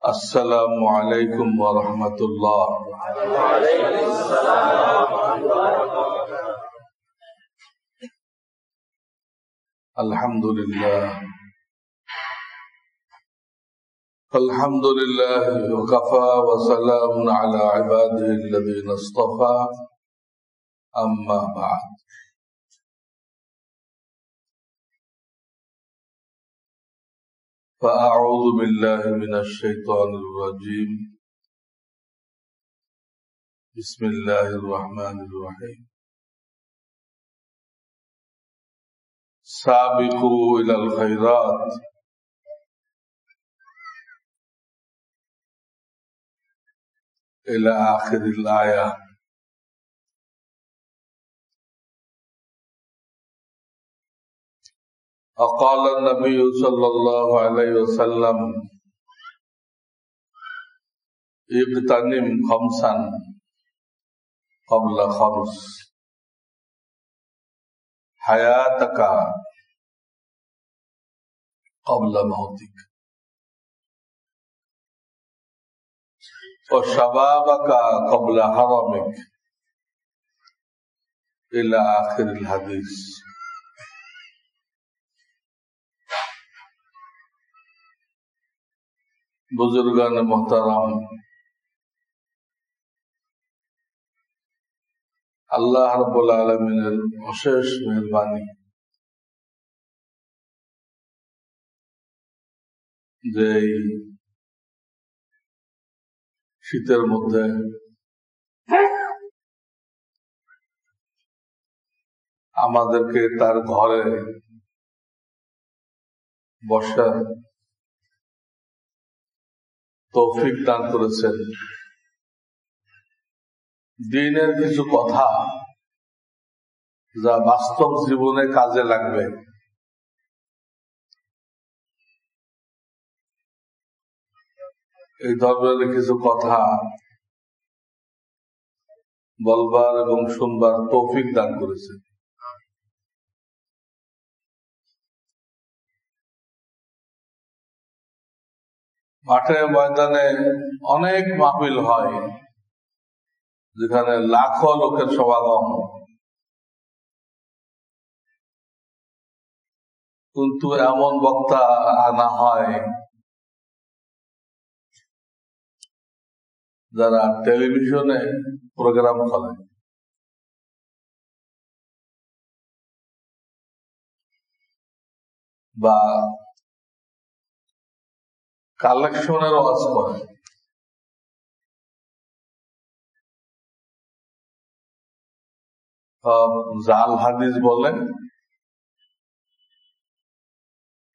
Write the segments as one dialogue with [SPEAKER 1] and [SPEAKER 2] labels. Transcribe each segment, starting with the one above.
[SPEAKER 1] السلام عليكم ورحمة الله.
[SPEAKER 2] وعليكم السلام ورحمة الله.
[SPEAKER 1] الحمد لله وكفى وسلام على عباده الذين اصطفى أما بعد. فأعوذ بالله من الشيطان الرجيم. بسم الله الرحمن الرحيم. سابقوا إلى الخيرات إلى آخر الآية. وقال النبي صلى الله عليه وسلم اغتنم خمسا قبل خمس حياتك قبل موتك وشبابك قبل هرمك إلى آخر الحديث. बुजुर्गान मोहतरम, আল্লাহ রাব্বুল আলামিনের অশেষ মেহেরবানি যে শীতের মধ্যে আমাদেরকে তার ঘরে বসার তৌফিক দান করেছেন। দ্বীনের কিছু কথা যা বাস্তব জীবনে কাজে লাগবে, এই ধরনের কিছু কথা বলবার এবং শুনবার তৌফিক দান করেছেন। মাঠে ময়দানে অনেক মাহফিল হয় যেখানে লাখো লোকের সমাগম, কিন্তু এমন বক্তা আনা হয় যারা টেলিভিশনে প্রোগ্রাম করে, বা কালেকশনের ওয়াজ করে। জাল হাদিস বলে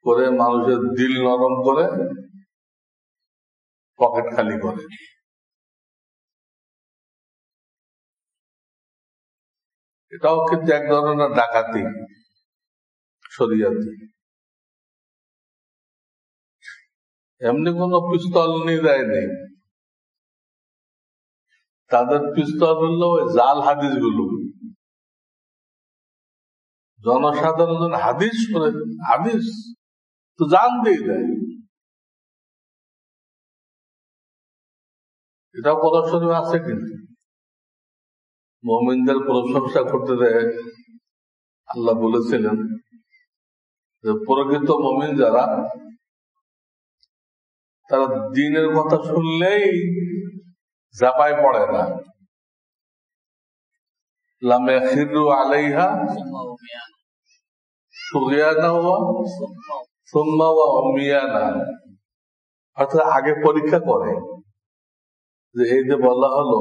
[SPEAKER 1] করে মানুষের দিল নরম করে পকেট খালি করে। এটাও কিন্তু এক ধরনের ডাকাতি, শরিয়াতি। এমনি কোন পিস্তল নিয়ে দেয়নি, তাদের পিস্তল হলো ওই জাল হাদিস গুলো। জনসাধারণ হাদিস করে, হাদিস তো জান দিয়ে দেয়। এটাও প্রদর্শনী আছে, কিন্তু মুমিনদের প্রশংসা করতে দেয়। আল্লাহ বলেছিলেন যে প্রকৃত মুমিন যারা, তারা দ্বীনের কথা শুনলেই জাপায় পড়ে না। লাম ইয়াখিরু আলাইহা তুগয়ানা ওয়া সুম্মা ওয়া উমিয়ানা। অর্থাৎ আগে পরীক্ষা করে যে এই যে বলা হলো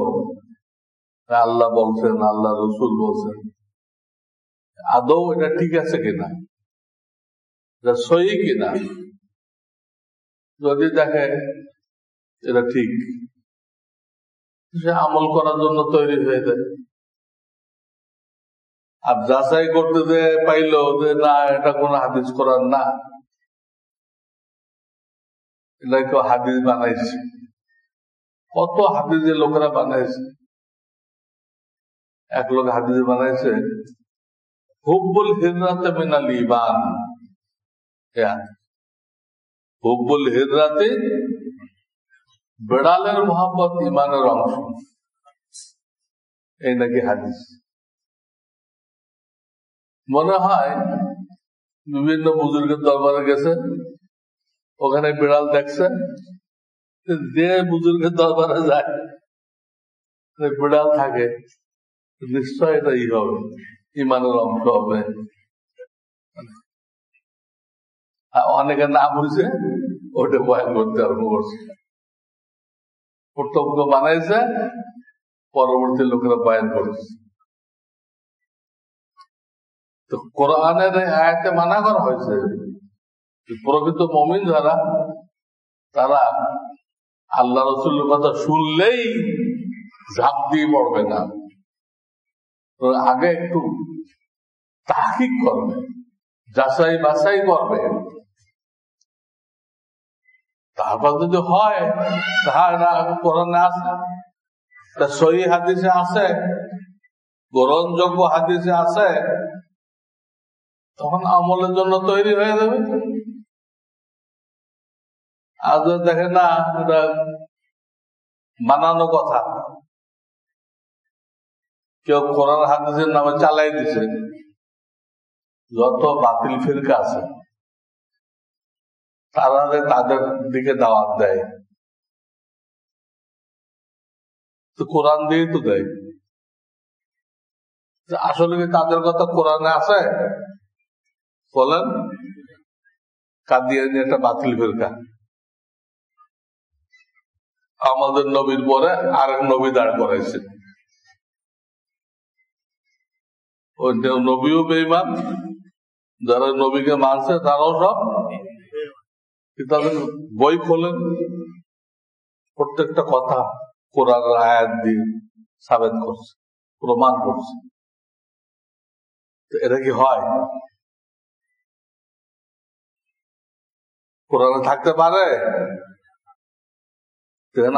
[SPEAKER 1] আল্লাহ বলছেন, আল্লাহ রসুল বলছেন, আদৌ এটা ঠিক আছে কিনা, এটা সহি কিনা। যদি দেখে এটা ঠিক, সে আমল করার জন্য তৈরি হয়ে যায়। আর যাচাই করতে যে পাইলো যে না, এটা কোন হাদিস করার না, এটা কেউ হাদিস বানাইছে। কত হাদিসে লোকেরা বানাইছে। এক লোক হাদিস বানাইছে হুব্বুল হিজরাতে মিনাল ঈমান। হুব্বুল হিজরাতে বেড়ালের মোহাম্মত ইমানের অংশ, এই নাকি হাদিস। মনে হয় বিভিন্ন বুজুর্গের দরবারে গেছে, ওখানে বিড়াল দেখছে, যে বুজুর্গের দরবারে যায় বিড়াল থাকে, নিশ্চয় এটা হবে, ইমানের অংশ হবে। অনেকে নাম হয়েছে, ওটা বয়ান করতে আরম্ভ করছে, প্রত্যক্ষ বানাইছে, পরবর্তী লোকেরা বয়ান করছে। তো কোরআনের আয়াতে মানা করা হয়েছে প্রকৃত মুমিন যারা, তারা আল্লাহ রাসূলের কথা শুনলেই ঝাঁপ দিয়ে পড়বে না, আগে একটু তাহকিক করবে, যাচাই বাছাই করবে, তারপর যদি হয় কোরআনে আছে, সহিহ হাদিসে আছে, গ্রহণযোগ্য হাদিসে আছে, তখন আমলের জন্য তৈরি হয়ে যাবে। আর দেখে না এটা বানানো কথা, কেউ কোরআন হাদিসের নামে চালাই দিছে, যত বাতিল ফিরকা আছে তারা তাদের দিকে দাওয়াত দেয়, তো কোরআন দিয়ে তো দেয়। আসলে কি তাদের কথা কোরআনে আছে? বলেন, কাদিয়ানী একটা বাতিল ফিরকা, আমাদের নবীর পরে আরেক নবী দাঁড় করাইছে, ওই নবীও বেঈমান, যারা নবীকে মানছে তারাও সব। তাদের বই খোলেন, প্রত্যেকটা কথা কোরআনের আয়াত দিয়ে সাবেত করছে, প্রমাণ করছে। এটা কি হয়? কোরআনে থাকতে পারে?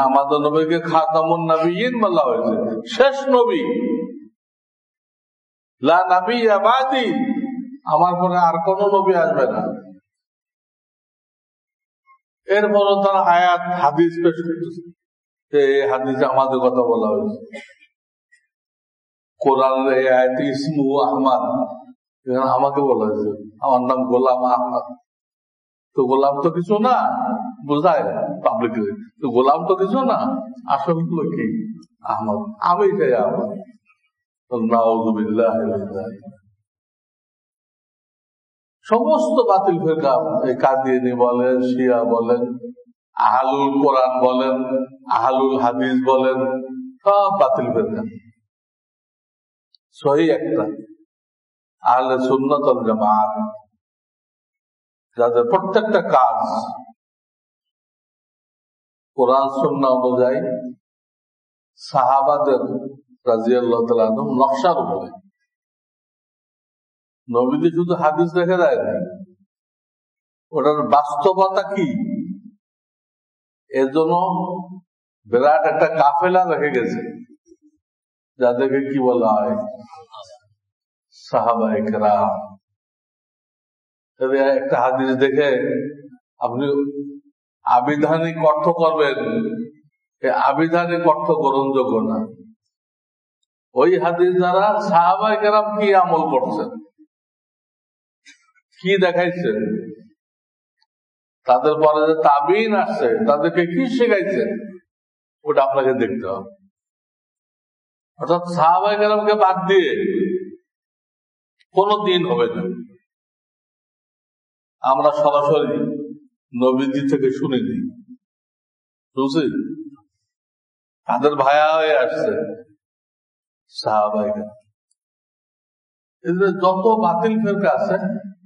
[SPEAKER 1] আমাদের নবীকে খাতামুন নবিয়্যিন বলা হয়েছে, শেষ নবী, লা নাবিয়্যা বাদি, আমার পরে আর কোন নবী আসবে না। এরপরও তারা আয়াত হাদিস পেশ করতেছে, এই হাদিসে আমাদের কথা বলা হয়েছে। কোরআনের এই আয়াত ইসমু আহমদ, আমাকে বলা হয়েছে, আমার নাম গোলাম আহমদ। তো গোলাম তো কিছু না, বোঝায় পাবলিক, তো গোলাম তো কিছু না, আসল তো কি আহমদ, আমি চাই আহমদ। নাউযুবিল্লাহ। সমস্ত বাতিল ফিরকা, এই কাদিয়ানী বলেন, শিয়া বলেন, আহলুল কোরআন বলেন, আহলুল হাদিস বলেন, সব বাতিল ফিরকা। সহিহ একটা আহলে সুন্নাত ওয়াল জামাত, যাদের প্রত্যেকটা কাজ কোরআন সুন্নাহ অনুযায়ী সাহাবাদের রাদিয়াল্লাহু তাআলা আনহুম নকশার উপরে। নবীজি শুধু হাদিস রেখে দেয় না, ওটার বাস্তবতা কি, এর জন্য বিরাট একটা কাফেলা রেখে গেছে, যাদেরকে কি বলা হয় সাহাবায়ে কেরাম। একটা হাদিস দেখে আপনি আবিধানিক অর্থ করবেন, আবিধানিক অর্থ গ্রহণযোগ্য না। ওই হাদিস দ্বারা সাহাবায়ে কেরাম কি আমল করছেন, কি দেখাইছেন, তাদের পরে যে তাবিঈন আসছে তাদেরকে কি শেখাইছেন, ওটা আপনাকে দেখতে হবে। অর্থাৎ সাহাবায়ে কেরামকে বাদ দিয়ে কোনো দিন হবে না। আমরা সরাসরি নবীজি থেকে শুনিনি, বুঝছি, তাদের ভায়া হয়ে আসছে সাহাবায়ে কেরাম। এদের যত বাতিল ফিরকা আছে,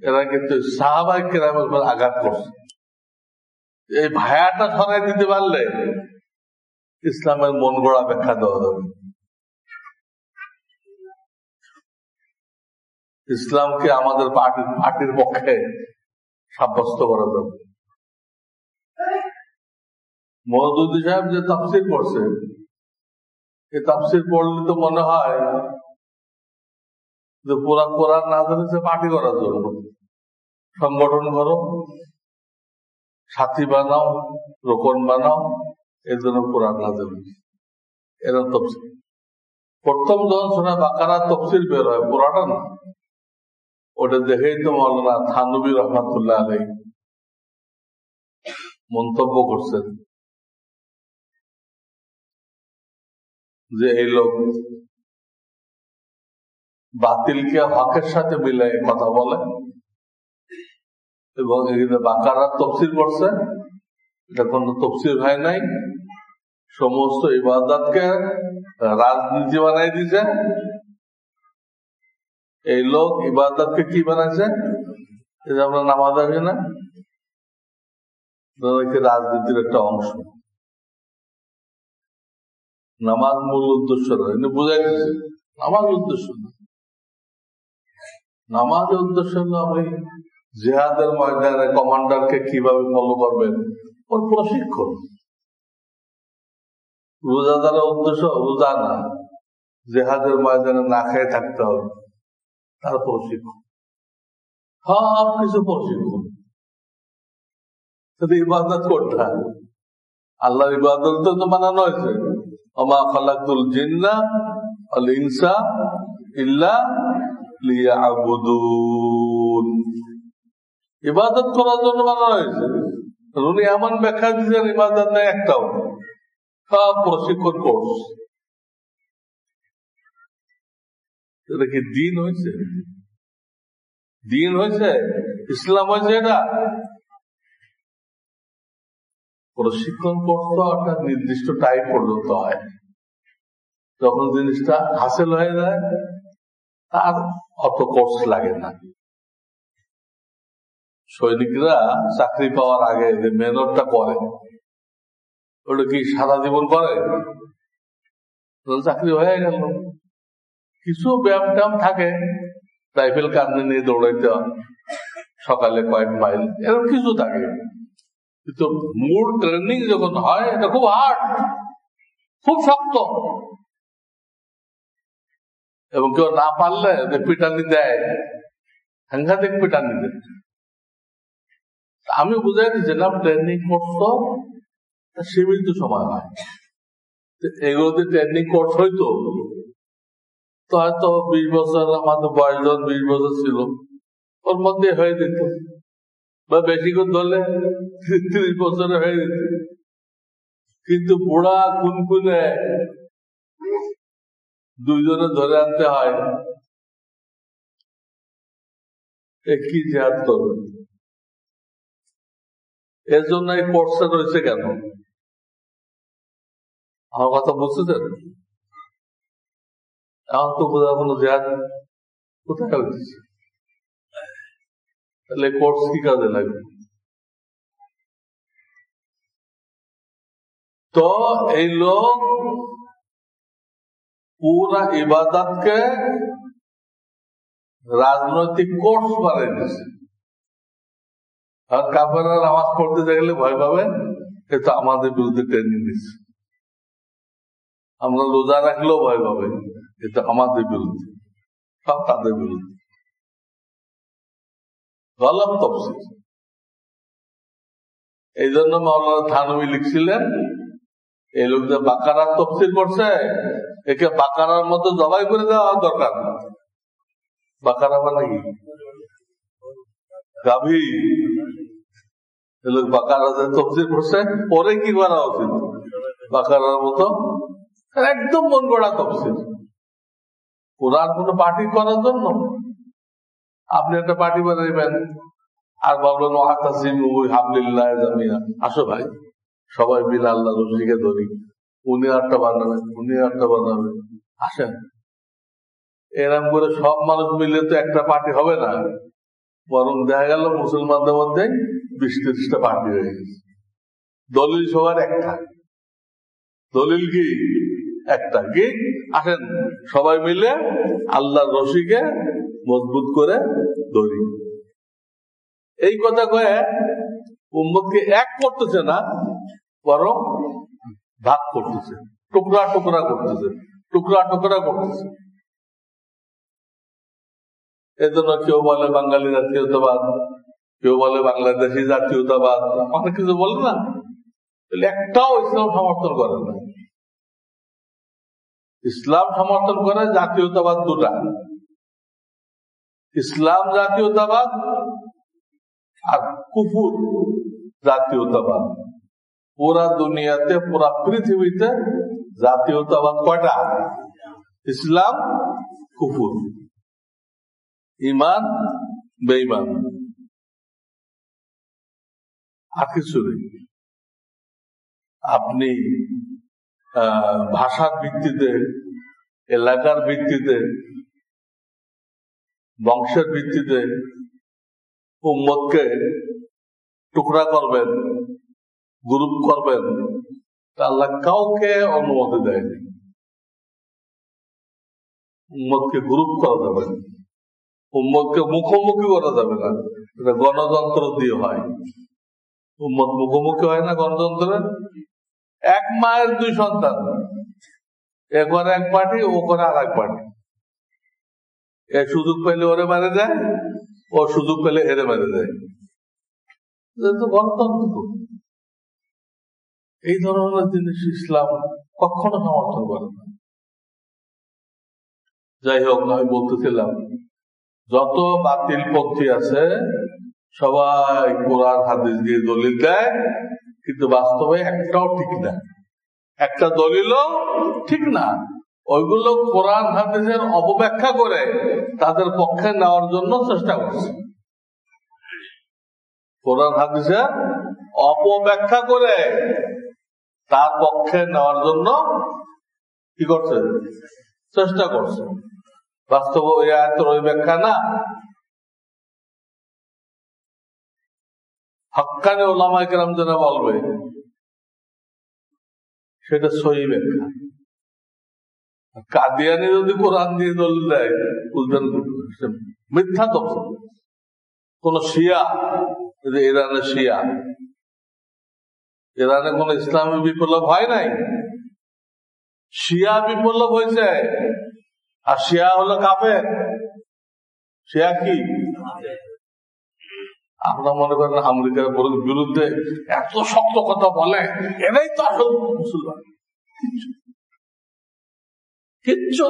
[SPEAKER 1] এরা কিন্তু সাহাবায়ে কেরামের উপর আঘাত করছে। এই ভায়াটা সরাই দিতে পারলে ইসলামের মন গড়া ব্যাখ্যা দেওয়া যাবে, ইসলামকে আমাদের পার্টির পক্ষে সাব্যস্ত করা যাবে। মওদুদী সাহেব যে তাফসীর পড়ছে, এই তাফসীর পড়লে তো মনে হয় যে পুরা কোরআন নাযিল হয়েছে পার্টি করার জন্য। সংগঠন করো, সাথী বানাও, রোকন বানাও, এই জন্য কোরআন নাযিল হয়েছে। এরা তফসির প্রথম যখন শোনা বাকারা তফসির বের হয়, পুরাটা না, ওটা দেখেই তো মাওলানা থানভী রহমাতুল্লাহ আলাইহি মন্তব্য করছেন যে এই লোক বাতিলকে হকের সাথে মিলাই কথা বলে এবং এখানে বাকারা তফসির করছে, এটা কোন তফসির হয় নাই, সমস্ত ইবাদতকে রাজনীতি বানাই দিছে। এই লোক ইবাদতকে কি বানাইছে, এই যে আমরা নামাজ আছি না, রাজনীতির একটা অংশ। নামাজ মূল উদ্দেশ্য নয়, বুঝাই দিচ্ছে নামাজ উদ্দেশ্য না। নামাজের উদ্দেশ্য হলো আপনি জিহাদের ময়দানে কমান্ডারকে কিভাবে ফলো করবেন, ওর প্রশিক্ষণ। রোজাদারের উদ্দেশ্য রোজা না, জিহাদের ময়দানে না খেয়ে থাকতে হবে, তার প্রশিক্ষণ। সব কিছু প্রশিক্ষণ। ইবাদত কোনটা? আল্লাহর ইবাদত তো বানানো হয়েছে, ওমা খালাকতুল জিন্না ওয়াল ইনসা ইল্লা লিয়াবুদুন। ইবাদত করার জন্য বানানো হয়েছে। উনি এমন ব্যাখ্যা দিচ্ছেন ইবাদত নেই একটাও, সব প্রশিক্ষণ কোর্স। এটা কি দিন হয়েছে? দিন হয়েছে? ইসলাম হয়েছে? এটা প্রশিক্ষণ কোর্স তো একটা নির্দিষ্ট টাইম পর্যন্ত হয়, যখন জিনিসটা হাসিল হয়ে যায় তার অত কোর্স লাগে না। সৈনিকরা চাকরি পাওয়ার আগে যে মেহনতটা করে, ওটা কি সারা জীবন করে? চাকরি হয়ে গেল, কিছু ব্যায়াম ট্যায়াম থাকে, রাইফেল কাঁধে নিয়ে দৌড়াইতে সকালে কয়েক মাইল, এরকম কিছু থাকে, কিন্তু মূল ট্রেনিং যখন হয় এটা খুব হার্ড, খুব শক্ত, এবং কেউ না পারলে পিটানি দেয়, সাংঘাতিক পিটানি দেয়। আমি বুঝাই দিয়েছিলাম ট্রেনিং কোর্স তো সীমিত সময় হয়, এগুলোতে ট্রেনিং কোর্স হইতো তো হয়তো 20 বছর, আমাদের বয়স যখন 20 বছর ছিল ওর মধ্যে হয়ে যেত, বা বেশি করে ধরলে 30 বছরে হয়ে যেত। কিন্তু বুড়া কুনকুনে দুইজনে ধরে আনতে হয়, কি জিহাদ করবে? এর জন্য এই কোর্সটা রয়েছে কেন? আমার কথা বুঝতেছেন? এখন তো বোঝা কোনো জিহাদ কোথায় হচ্ছে, তাহলে কোর্স কি কাজে লাগবে? তো এই লোক পুরা ইবাদতকে রাজনৈতিক কোর্স বানাই দিচ্ছে। আর কাফেররা নামাজ পড়তে দেখলে ভয় পাবে, এটা আমাদের বিরুদ্ধে ট্রেনিং দিচ্ছে। আমরা রোজা রাখলেও ভয় পাবে, এটা আমাদের বিরুদ্ধে, সব তাদের বিরুদ্ধে। গলত তফসির। এই জন্য মাওলানা থানভী লিখছিলেন, এই লোক যে বাকারার তফসির করছে, একে বাকারার মতো জবাই করে দেওয়া দরকার। বাকারা মানে কি? গাভী। এই লোক বাকারা যে তফসির করছে, পরে কি করা উচিত? বাকারার মতো একদম মন গড়া তফসির। কোরআন কোন পার্টি করার জন্য আপনি একটা পার্টি বানাইবেন আর বলবেন হাবলিল্লাহ জামিয়া, আসো ভাই সবাই মিলে আল্লাহ রশিকে ধরি, উনি আটটা বানাবেন, উনি আটটা বানাবেন, আসেন। এরকম করে সব মানুষ মিলে তো একটা পার্টি হবে না, বরং দেখা গেল মুসলমানদের মধ্যে 20-30টা পার্টি হয়ে গেছে। দলিল সবার একটা, দলিল কি একটা, কি আসেন সবাই মিলে আল্লাহর রশিকে মজবুত করে ধরি। এই কথা কয়ে উম্মতকে এক করতেছে না, বরং ভাগ করতেছে, টুকরা টুকরা করতেছে, টুকরা টুকরা করতেছে। এই জন্য কেউ বলে বাঙালি জাতীয়তাবাদ, কেউ বলে বাংলাদেশি জাতীয়তাবাদ, অনেক কিছু বলে না। একটাও ইসলাম সমর্থন করে না। ইসলাম সমর্থন করে জাতীয়তাবাদ দুটা, ইসলাম জাতীয়তাবাদ আর কুফুর জাতীয়তাবাদ। পুরা দুনিয়াতে, পুরা পৃথিবীতে জাতীয়তাবাদ কয়টা? ইসলাম, কুফুর, ইমান, বেঈমান, আর কিছু নেই। আপনি ভাষার ভিত্তিতে, এলাকার ভিত্তিতে, বংশের ভিত্তিতে উম্মতকে টুকরা করবেন, গ্রুপ করবেন, তা আল্লাহ কাউকে অনুমতি দেয়নি। উম্মতকে গ্রুপ করা যাবে না, উম্মতকে মুখোমুখি করা যাবে না। এটা গণতন্ত্র দিয়ে হয়। উম্মত মুখোমুখি হয় না গণতন্ত্রে। এক মায়ের দুই সন্তান, এ করে এক পার্টি, ও করে আর এক পার্টি। এ সুযোগ পেলে ওরে মেরে দেয়, ও সুযোগ পেলে এরে মেরে দেয়। গণতন্ত্র। এই ধরনের জিনিস ইসলাম কখনো সমর্থন করে না। যাই হোক, আমি বলতেছিলাম, যত বাতিল পন্থী আছে সবাই কোরআন হাদিস দিয়ে দলিল দেয়, কিন্তু বাস্তবে একটাও ঠিক না, একটা দলিলও ঠিক না। ওইগুলো কোরআন হাদিসের অপব্যাখ্যা করে তাদের পক্ষে নেওয়ার জন্য চেষ্টা করছে। কোরআন হাদিসের অপব্যাখ্যা করে তার পক্ষে নেওয়ার জন্য কি করছে? চেষ্টা করছে। বাস্তব ওই আয়াতের ওই ব্যাখ্যা না, হক্কানি ওলামায়ে কেরাম যারা বলবে সেটা সহি ব্যাখ্যা। কাদিয়ানি যদি কোরআন দিয়ে দলিল দেয়, বুঝবেন মিথ্যা দর্শন। কোন শিয়া, ইরানের শিয়া, ইরানে কোন ইসলামী বিপ্লব হয় নাই, শিয়া বিপ্লব হয়েছে। আর শিয়া হলো কাফের। শিয়া কি? আপনারা মনে করেন আমেরিকার বিরুদ্ধে এত শক্ত কথা বলে, এটাই তো আসল মুসলমান। কিচ্ছু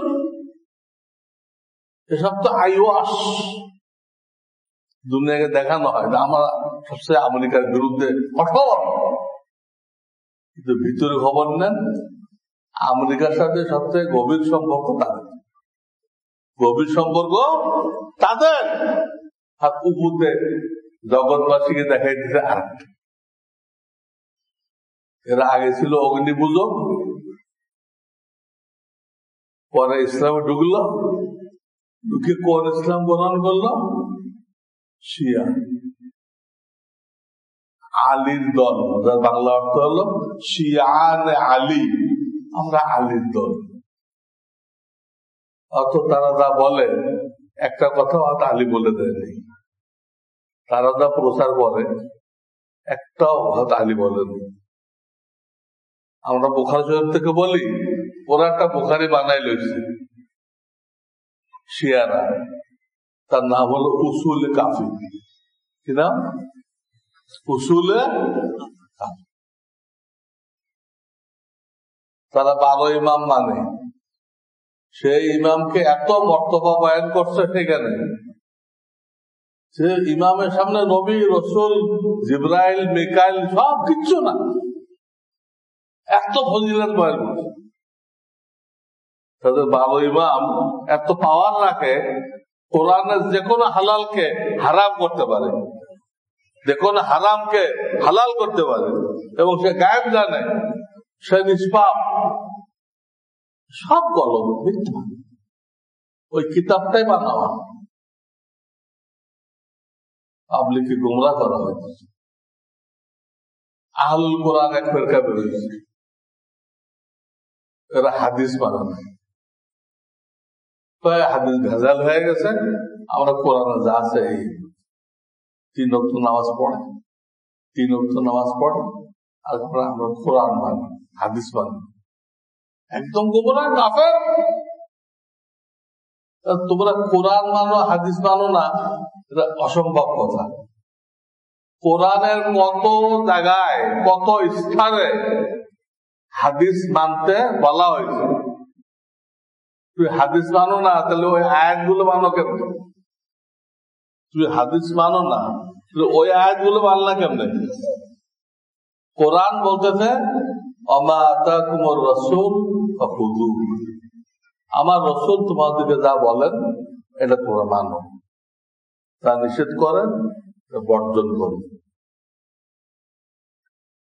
[SPEAKER 1] এসব তো আইওয়াস, দুনিয়াকে দেখানো হয় না আমরা সবচেয়ে আমেরিকার বিরুদ্ধে কঠোর, কিন্তু ভিতরে খবর নেন আমেরিকার সাথে সবচেয়ে গভীর সম্পর্ক তাদের, গভীর সম্পর্ক তাদের। আর উপরে জগৎবাসীকে দেখাই দিতে আর এরা আগে ছিল অগ্নি পূজক, পরে ইসলামে ঢুকলো, ঢুকে কোন ইসলাম গ্রহণ করলো? শিয়া, আলীর দল, যার বাংলা অর্থ হলো শিয়ান আলী, আমরা আলীর দল। অত তারা যা বলে একটা কথা হয়তো আলী বলে দেয় নাই, তারা যা প্রচার করে একটাও হয়তো আলী বলেন। আমরা বুখারী শরীফ থেকে বলি, ওরা একটা বুখারী বানাই লইছে শিয়ারা, তার নাম হলো উসুল কাফি। কি নাম? উসুলে কাফি। তারা 12 ইমাম মানে, সেই ইমামকে এত মর্তবা বয়ান করছে সেখানে, সে ইমামের সামনে নবী, রসুল, জিবরাইল, মিকাইল সব কিচ্ছু না, এত ফজিলত বয়ান করছে। তাদের 12 ইমাম এত পাওয়ার রাখে, কোরআনের যে কোনো হালালকে হারাম করতে পারে, যে কোনো হারামকে হালাল করতে পারে, এবং সে গায়েব জানে, সে নিষ্পাপ। সব গলত মিথ্যা, ওই কিতাবটাই বানাওয়া, পাবলিককে গুমরা করা হয়েছে। আহলুল কোরআন এক ফেরকা বেরোচ্ছে, এরা হাদিস বানানো, হাদিস ভেজাল হয়ে গেছে। আমরা কোরআনে যা আছে এই 3 ওয়াক্ত নামাজ পড়ে, 3 ওয়াক্ত নামাজ পড়ে, আর আমরা কোরআন মানি, হাদিস মানি, একদম গোমরা কাফের। তোমরা কোরআন মানো, হাদিস মানো না, এটা অসম্ভব কথা। কোরআনের কত জায়গায় কত স্থানে হাদিস মানতে বলা হয়েছে। তুই হাদিস মানো না, তাহলে ওই আয়াতগুলো মানো কেমন? তুই হাদিস মানো না, ওই আয়াতগুলো মানলা কেমনে? কোরআন বলতেছে ওমা আতাকুমুর রাসূল ফাখুযুহু, আমার রাসূল তোমাদেরকে যা বলেন এটা তোমরা মানো, তা নিষেধ করেন বর্জন করুন।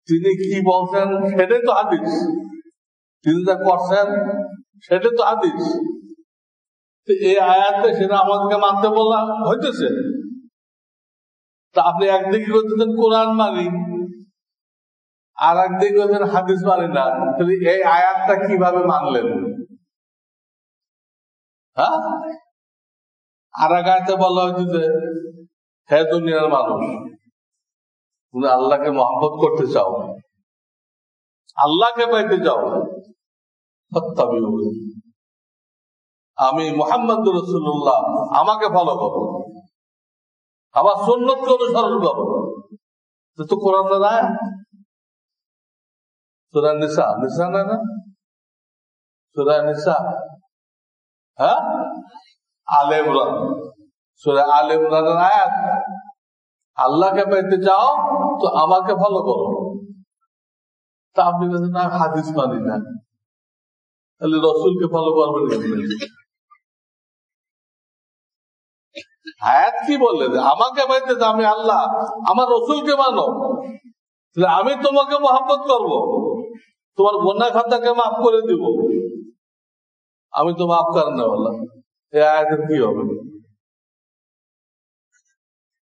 [SPEAKER 1] তিনি কি বলছেন সেটাই তো হাদিস, তিনি যা করছেন সেটাই তো হাদিস। এই আয়াতে সেটা আমাদেরকে মানতে বলা হইতেছে। তা আপনি একদিকে করতেছেন কোরআন মানি, আর একদিকে করতেছেন হাদিস মানি না, তাহলে এই আয়াতটা কিভাবে মানলেন? হ্যাঁ, আর এক আয়াতে বলা হইতেছে হে দুনিয়ার মানুষ, তুমি আল্লাহকে মহব্বত করতে চাও, আল্লাহকে পাইতে চাও, আমি মুহাম্মদ রাসূলুল্লাহ, আমাকে ফলো করো, আমার সুন্নতকে অনুসরণ করো। তো কোরআনের আয়াত, সূরা নিসা, নিসা না না সূরা নিসা, হ্যাঁ, আলে ইমরান, সূরা আলে ইমরানের আয়াত, আল্লাহকে পাইতে চাও তো আমাকে ফলো করো। তা আপনি বলছেন না হাদিস মানি না, তাহলে রসুলকে ফলো করবেন? আয়াত কি বললেন? আমাকে পাইতে চাও, আমি আল্লাহ, আমার রসুলকে মানো, তাহলে আমি তোমাকে মহব্বত করব, তোমার গুনাহ খাতাকে মাফ করে দিব, আমি তো মাফ করেন না বললাম। এই আয়াতের কি হবে?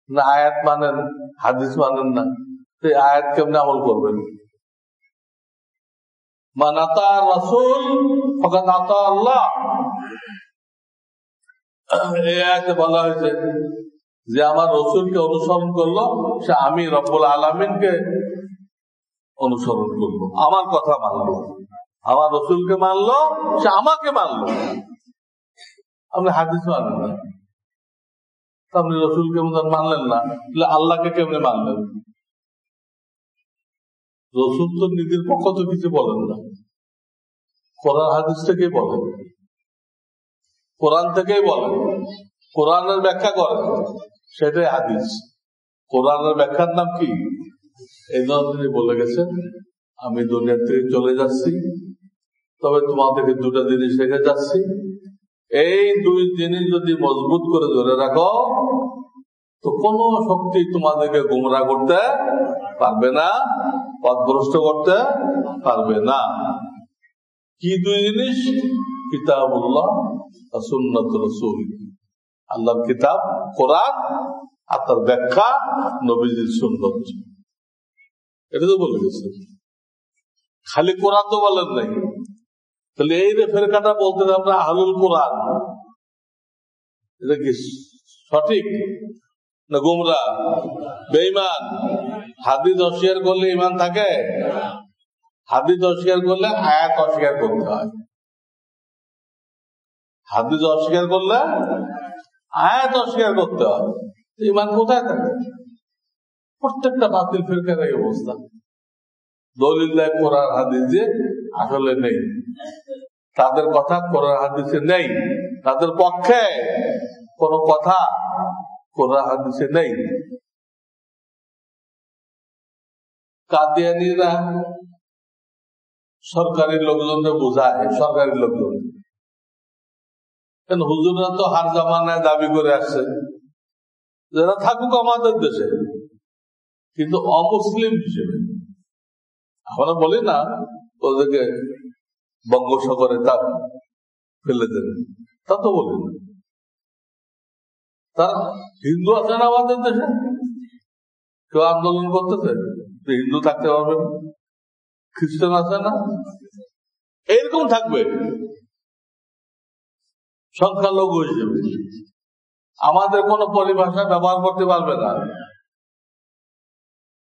[SPEAKER 1] না আয়াত মানেন, হাদিস মানেন না, তো এই আয়াত কেমনে আমল করবেন? মান আতা রাসূল ফাকাদ আতা আল্লাহ। এই আয়াতে বলা হয়েছে যে আমার রসুলকে অনুসরণ করলো সে আমি রব্বুল আলামিনকে অনুসরণ করলো, আমার কথা মানলো, আমার রসুলকে মানলো, সে আমাকে মানলো। আপনি হাদিস মানেন না, আপনি রসুলকে মানলেন না, তাহলে আল্লাহকে কেমনে মানলেন? রসুল তো নিজের পক্ষ তো কিছু বলেন না, কোরআন হাদিস থেকেই বলেন, কোরআন থেকেই বলেন, কোরআনের ব্যাখ্যা করেন, সেটাই হাদিস। কোরআনের ব্যাখ্যার নাম কি? এই জন্য তিনি বলে গেছেন আমি দুনিয়া থেকে চলে যাচ্ছি, তবে তোমাদেরকে দুটা জিনিস রেখে যাচ্ছি, এই দুই জিনিস যদি মজবুত করে ধরে রাখো তো কোন শক্তি তোমাদেরকে গুমরাহ করতে পারবে না, পথভ্রষ্ট করতে পারবে না। কি দুই জিনিস? কিতাবুল্লাহ আর সুন্নাতুর রাসূল, আল্লাহর কিতাব কোরআন আর তার ব্যাখ্যা নবীজির সুন্নত, এটা তো বলে গেছে। খালি কোরআন তো বলেন নাই। তাহলে এই যে ফেরকাটা বলতে আমরা আহলুল কোরআন, এটা কি সঠিক না গুমরাহ, বেঈমান? হাদিস অস্বীকার করলে ঈমান থাকে? হাদিস অস্বীকার করলে আয়াত অস্বীকার করতে হয়, হাদিস অস্বীকার করলে আয়াত অস্বীকার করতে হয়, ঈমান কোথায় থাকে? প্রত্যেকটা বাতিল ফিরকার এই অবস্থা, দলিল দেয় কোরআন হাদিসে, আসলে নেই, তাদের কথা কোরআন হাদিসে নেই, তাদের পক্ষে কোন কথা কোরআন হাদিসে নেই। কাদিয়ানীরা সরকারি লোকজনকে বোঝায়, সরকারি লোকজন, কেন হুজুররা তো হার জামানায় দাবি করে আসছে যারা থাকুক আমাদের দেশে, কিন্তু অমুসলিম হিসেবে। আমরা বলি না ওদেরকে বঙ্গোপসাগরে তা ফেলে দেন, তা তো বলি না। তারা হিন্দু আছে না আমাদের দেশে, কেউ আন্দোলন করতেছে হিন্দু থাকতে পারবে না, খ্রিস্টান আছে না, এইরকম থাকবে সংখ্যালঘু হিসেবে, আমাদের কোন পরিভাষা ব্যবহার করতে পারবে না।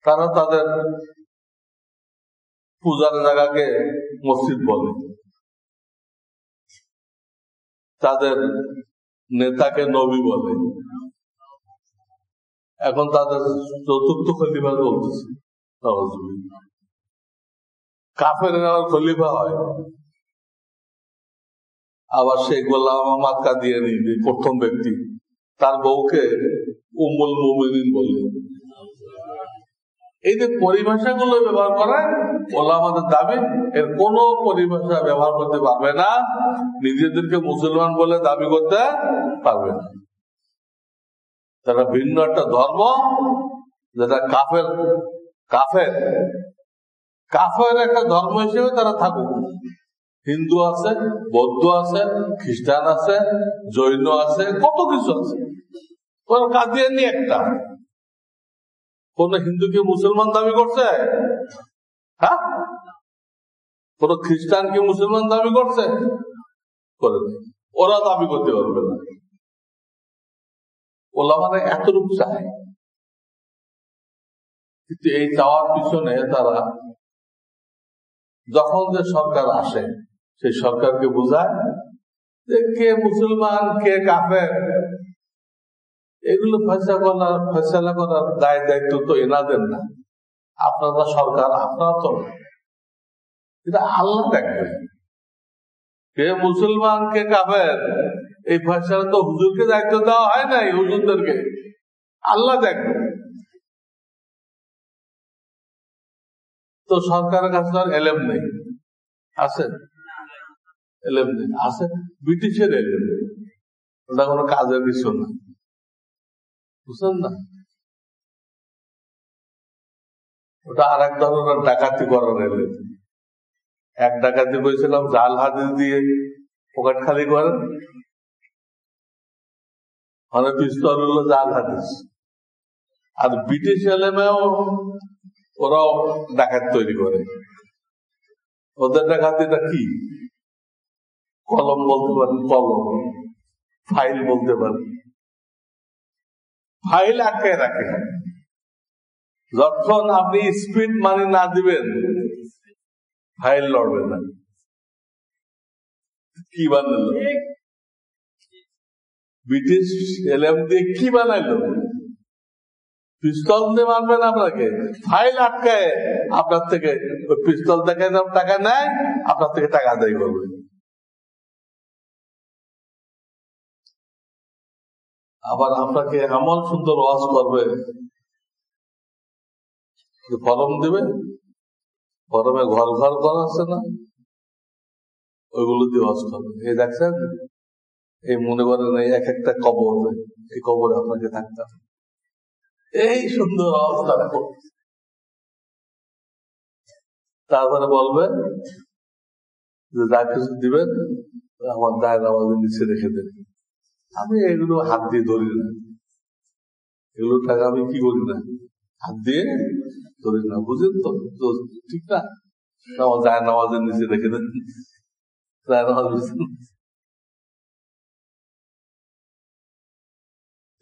[SPEAKER 1] তারা তাদের পূজার জায়গাকে মসজিদ বলে, তাদের নেতাকে নবী বলে, এখন তাদের চতুর্থ খলিফা চলতেছে। কাফের আবার খলিফা হয়, আবার সেই গোলাম মাক্কা দিয়ে নিয়ে প্রথম ব্যক্তি তার বউকে উম্মুল মুমিনিন বলে। এই যে পরিভাষাগুলো ব্যবহার করে ওলামাদের দাবি, এর কোন পরিভাষা ব্যবহার করতে পারবে না, নিজেদেরকে মুসলমান বলে দাবি করতে পারবে না। তারা ভিন্ন একটা ধর্ম, যেটা কাফের কাফের কাফের একটা ধর্ম হিসেবে তারা থাকুক। হিন্দু আছে, বৌদ্ধ আছে, খ্রিস্টান আছে, জৈন আছে, কত কিছু আছে। কোন কাদিয়ানি একটা, কোন হিন্দুকে মুসলমান দাবি করছে? হ্যাঁ, কোন খ্রিস্টান কি মুসলমান দাবি করছে? করে ওরা দাবি করতে পারবে না। ওলামারা এতটুক চায়, কিন্তু এই চাওয়ার পিছনে তারা যখন যে সরকার আসে সেই সরকারকে বোঝায় যে কে মুসলমান কে কাফের, এগুলো ফয়সালা করার দায় দায়িত্ব তো এনাদের না। আপনারা সরকার, আপনারা তো এটা আল্লাহ দেখবে কে মুসলমান কে কাফের। এই ফয়সালা তো হুজুরকে দায়িত্ব দেওয়া হয় নাই, হুজুরদেরকে আল্লাহ দেখবে। তো সরকারের কাছে আর এলেম নেই, আছে এলেম নেই, আছে ব্রিটিশের এলেম, ওটা কোনো কাজের কিছু না, বুঝলেন না? ওটা আর এক ধরনের ডাকাতি করার এলেম। এক ডাকাতি করেছিলাম জাল হাদিস দিয়ে পকেট খালি করেন, মানে পিস্তল হলো জাল হাদিস। আর ব্রিটিশ এলেমেও ওরাও ডাকাত তৈরি করে। ওদের ডাকাতিটা কি? কলম বলতে পারেন, কলম, ফাইল বলতে পারেন, ফাইল আটকে রাখে। যখন আপনি স্পিড মানি না দিবেন ফাইল লড়বে না। কি বানালো ব্রিটিশ এলএম দিয়ে? কি বানাইলো? পিস্তল দিয়ে মারবেন আপনাকে, ফাইল আটকায় আপনার থেকে, পিস্তল দেখায় টাকা নেয়, আপনার থেকে টাকা আদায় করবে। আবার আপনাকে এমন সুন্দর ওয়াজ করবে, ফরম দিবে, ফরমে ঘর ঘর করা আছে না, ওইগুলো দিয়ে ওয়াজ করবে। এই দেখছেন, এই মনে করেন এই এক একটা কবর, এই কবরে আপনাকে থাকতে হবে, এই সুন্দর অবস্থা। তারপরে বলবে যে যা কিছু দিবেন আমার দায়ের আওয়াজের নিচে রেখে দেন। আমি এগুলো হাত দিয়ে ধরি না, এগুলো টাকা আমি কি করি না, হাত দিয়ে ধরি না, বুঝেন তো? ঠিক না, আমার দায়ের আওয়াজের নিচে রেখে দেন। দায়ের আওয়াজ,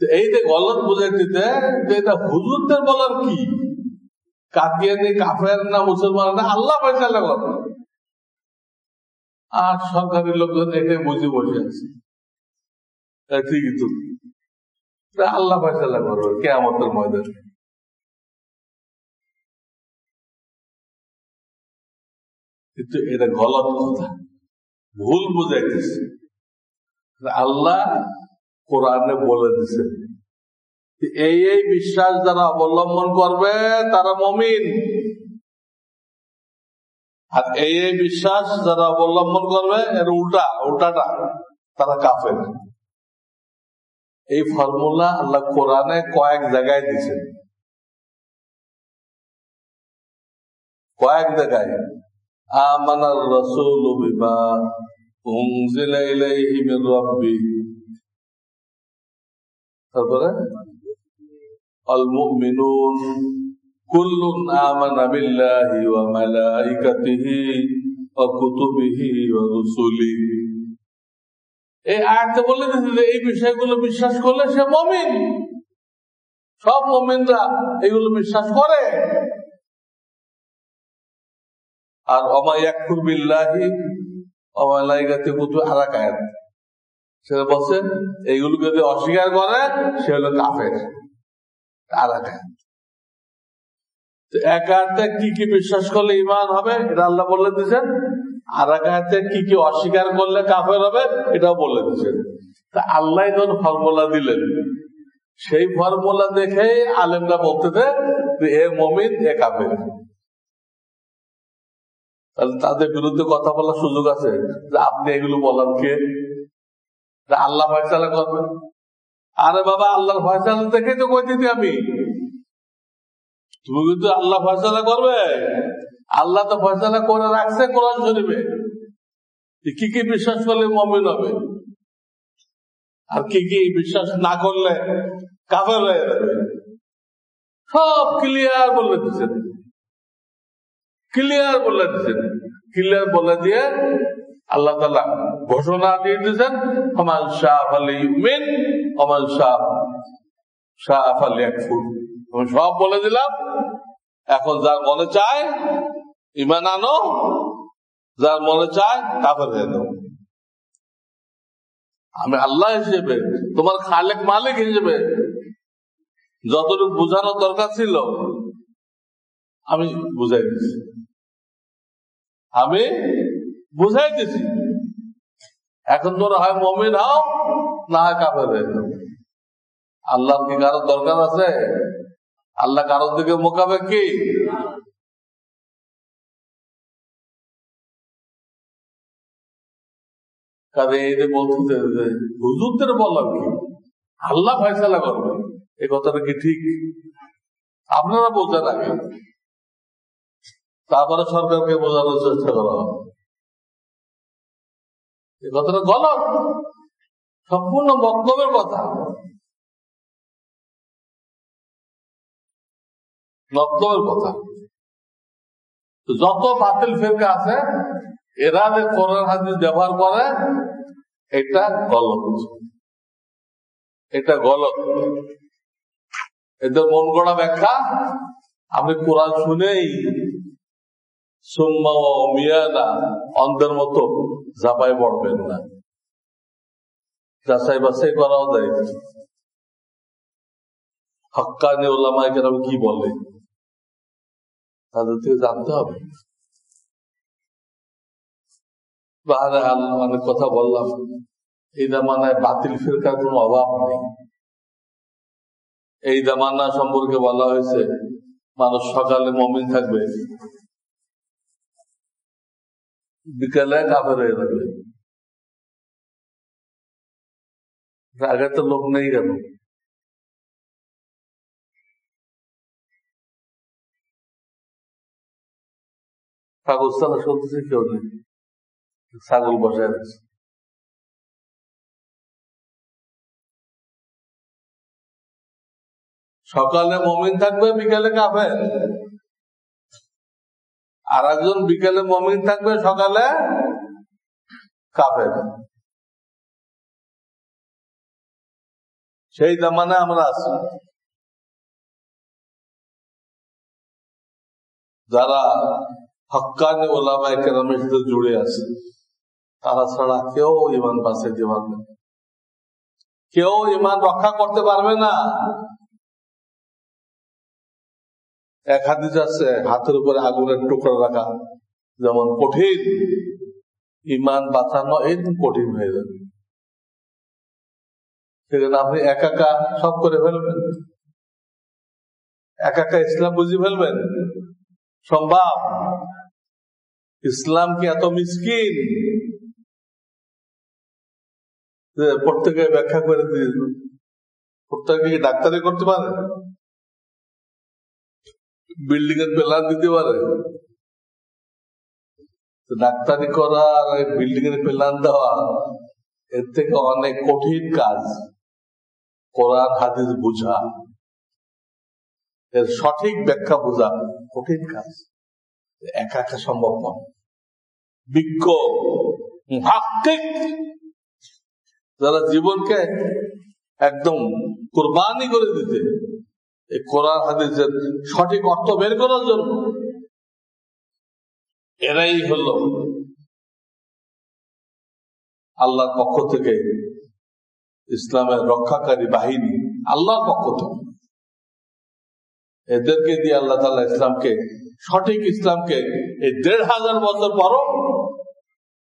[SPEAKER 1] এই যে গলত বুঝাইতে যে এটা হুজুরদের বলার কি, কাদিয়ানি কাফের না মুসলমান না, আল্লাহ ফয়সালা করে। আর সরকারি লোকজন এটাই বুঝে বসে আছে, ঠিকই তো, আল্লাহ ফয়সালা করবে কিয়ামতের ময়দানে। কিন্তু এটা গলত কথা, ভুল বুঝাইতেছে। আল্লাহ কোরআনে বলে দিছে এই এই বিশ্বাস যারা অবলম্বন করবে তারা মুমিন, আর এই এই বিশ্বাস যারা অবলম্বন করবে এর উল্টাটা তারা কাফের। এই ফর্মুলা আল্লাহ কোরআনে কয়েক জায়গায় দিয়েছেন, কয়েক জায়গায়। আমানার রাসূলু বিমা উনজিলা ইলাইহি মির রাব্বিহি, তারপরে আল মুমিনুন কুল্লুন আমানা বিল্লাহি ওয়া মালাইকাতিহি ওয়া কুতুবিহি ওয়া রুসুলিহি। এই আয়াতে বলে দিয়েছে যে এই বিষয়গুলো বিশ্বাস করলে সে মুমিন। সব মুমিনরা এগুলো বিশ্বাস করে। আর ওমা ইয়াকফুর বিল্লাহি ওয়া মালাইকাতিহি ওয়া কুতুবিহি আলাদা আয়াত, সে বলছে এইগুলো যদি অস্বীকার করে সে হলো কাফের। আর এক আয়াতে কি কি বিশ্বাস করলে ঈমান হবে এটা আল্লাহ বলে দিয়েছেন, আর এক আয়াতে কি কি অস্বীকার করলে কাফের হবে এটাও বলে দিয়েছেন। তা আল্লাহ যখন ফর্মুলা দিলেন, সেই ফর্মুলা দেখে আলেমরা বলতেছে যে এ মুমিন এ কাফের। তাহলে তাদের বিরুদ্ধে কথা বলার সুযোগ আছে যে আপনি এগুলো বলার কে? আল্লাহ ফয়সালা করবেন। আরে বাবা, আল্লাহর ফয়সালা দেখে তো কই দিতি আমি, তুমি কিন্তু আল্লাহ ফয়সালা করবে। আল্লাহ তো ফয়সালা করে রাখছে কোরআন শরীফে, কি কি বিশ্বাস করলে মুমিন হবে আর কি কি বিশ্বাস না করলে কাফের হয়ে যাবে, সব ক্লিয়ার বলে দিচ্ছেন। ক্লিয়ার বলে দিয়ে আল্লাহ তাআলা ঘোষণা দিয়ে দিয়েছেন, ফামান শাআ ফালিউমিন ওয়া মান শাআ ফালিয়াকফুর। আমি সব বলে দিলাম, এখন যার মনে চায় ঈমান আনো, যার মনে চায় কাফের হয়ে যাও। আমি আল্লাহ হিসেবে, তোমার খালেক মালিক হিসেবে যতটুকু বোঝানোর দরকার ছিল আমি বুঝাই দিছি। এখন তোরা হয় মুমিন হও, না হয় কাফের হয়ে যাও। আল্লাহর কি কারোর দরকার আছে? আল্লাহ কারোর দিকে মোকাবেক কি? এই যে বলতে হুজুরদের বললাম কি আল্লাহ ফয়সালা করবে, এই কথাটা কি ঠিক? আপনারা বোঝেন আগে, তারপরে সরকারকে বোঝানোর চেষ্টা করা হবে। এই কথাটা গলত, সম্পূর্ণ মতলবের কথা। যত বাতিল ফিরকা আছে এরা যে কোরআন হাদিস ব্যবহার করে, এটা গলত। এদের মন গড়া ব্যাখ্যা। আপনি কোরআন শুনেই সুম্মা ওয়া উমিয়ানা অন্ধের মতো ঝাঁপায় পড়বেন না, যাচাই বাছাই করাও যায়। হক্কানি উলামায়ে কেরাম কি বলে তাদের থেকে জানতে হবে। অনেক কথা বললাম, এই জামানায় বাতিল ফিরকার কোন অভাব নেই। এই জামানা সম্পর্কে বলা হয়েছে মানুষ সকালে মুমিন থাকবে, বিকালে কাফের হয়ে যাবে। আগে তো লোক নেই কেন? কাগজতালা শুনতেছে কেউ নেই, ছাগল বসায় আছে। সকালে মুমিন থাকবে, বিকালে কাফের। আর একজন বিকালে মুমিন থাকবে, সকালে কাফের। সেই জামানায় আমরা আছি। যারা হক্কানি ওলামায়ে কেরামের সাথে জুড়ে আছে, তারা ছাড়া কেউ ঈমান বাঁচাইতে পারবে না, কেউ ঈমান রক্ষা করতে পারবে না। এক হাদিস আছে, হাতের উপরে আগুনের টুকরো রাখা যেমন কঠিন, ঈমান বাঁচানো একদম কঠিন হয়ে যাবে। সেখানে আপনি একা সব করে ফেলবেন, একা ইসলাম বুঝে ফেলবেন, সম্ভব? ইসলাম কি এত মিসকিন যে প্রত্যেকে ব্যাখ্যা করে দিয়ে প্রত্যেকে কি ডাক্তারি করতে পারে? বিল্ডিং এর প্ল্যান দিতে পারে? ডাক্তারি করা আর বিল্ডিং এর প্ল্যান দেওয়া এর থেকে অনেক কঠিন কাজ। কোরআন হাদিস বুঝা, এর সঠিক ব্যাখ্যা বোঝা কঠিন কাজ, একা সম্ভব নয়। বিজ্ঞ মুহাক্কিক যারা জীবনকে একদম কুরবানি করে দিতে এই কোরআন হাদিসের সঠিক অর্থ বের করার জন্য, এরাই হলো আল্লাহর পক্ষ থেকে ইসলামের রক্ষাকারী বাহিনী। আল্লাহর পক্ষ থেকে এদেরকে দিয়ে আল্লাহ তাআলা ইসলামকে, সঠিক ইসলামকে এই ১৫০০ বছর পরও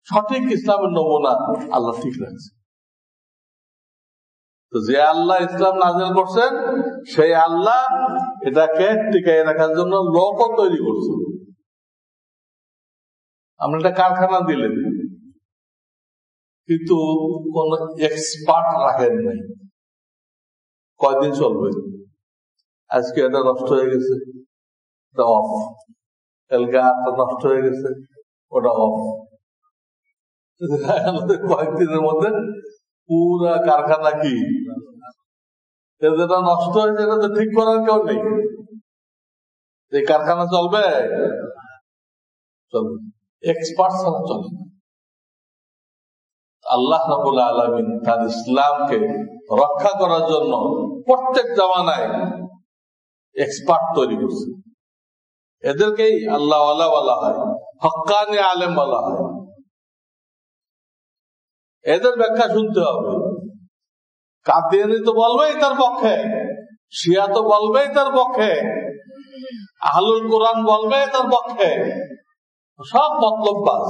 [SPEAKER 1] সঠিক ইসলামের নমুনা আল্লাহ ঠিক রাখছে। তো যে আল্লাহ ইসলাম নাযিল করছেন সেই আল্লাহ এটাকে টিকায় রাখার জন্য লোকও তৈরি করছে। আমরা একটা কারখানা দিলেন, কিন্তু কোন এক্সপার্ট রাখেন নাই, কয়দিন চলবে? আজকে এটা নষ্ট হয়ে গেছে, এটা অফ। কালকে আটটা নষ্ট হয়ে গেছে, ওটা অফ। কয়েকদিনের মধ্যে পুরা কারখানা কি যেটা নষ্ট হয়েছে এটা তো ঠিক করার কেউ নেই। এই কারখানা চলবে? চলবে, এক্সপার্ট ছাড়া চলে না। আল্লাহ রাব্বুল আলামিন তার ইসলামকে রক্ষা করার জন্য প্রত্যেক জামানায় এক্সপার্ট তৈরি করছে। এদেরকেই আল্লাহ ওয়ালা বলা হয়, হক্কানি আলেম বলা হয়। এদের ব্যাখ্যা শুনতে হবে। কাদিয়ানী তো বলবেই তার পক্ষে, শিয়া তো বলবেই তার পক্ষে, আহলুল কোরআন বলবে তার পক্ষে, সব মতলববাজ।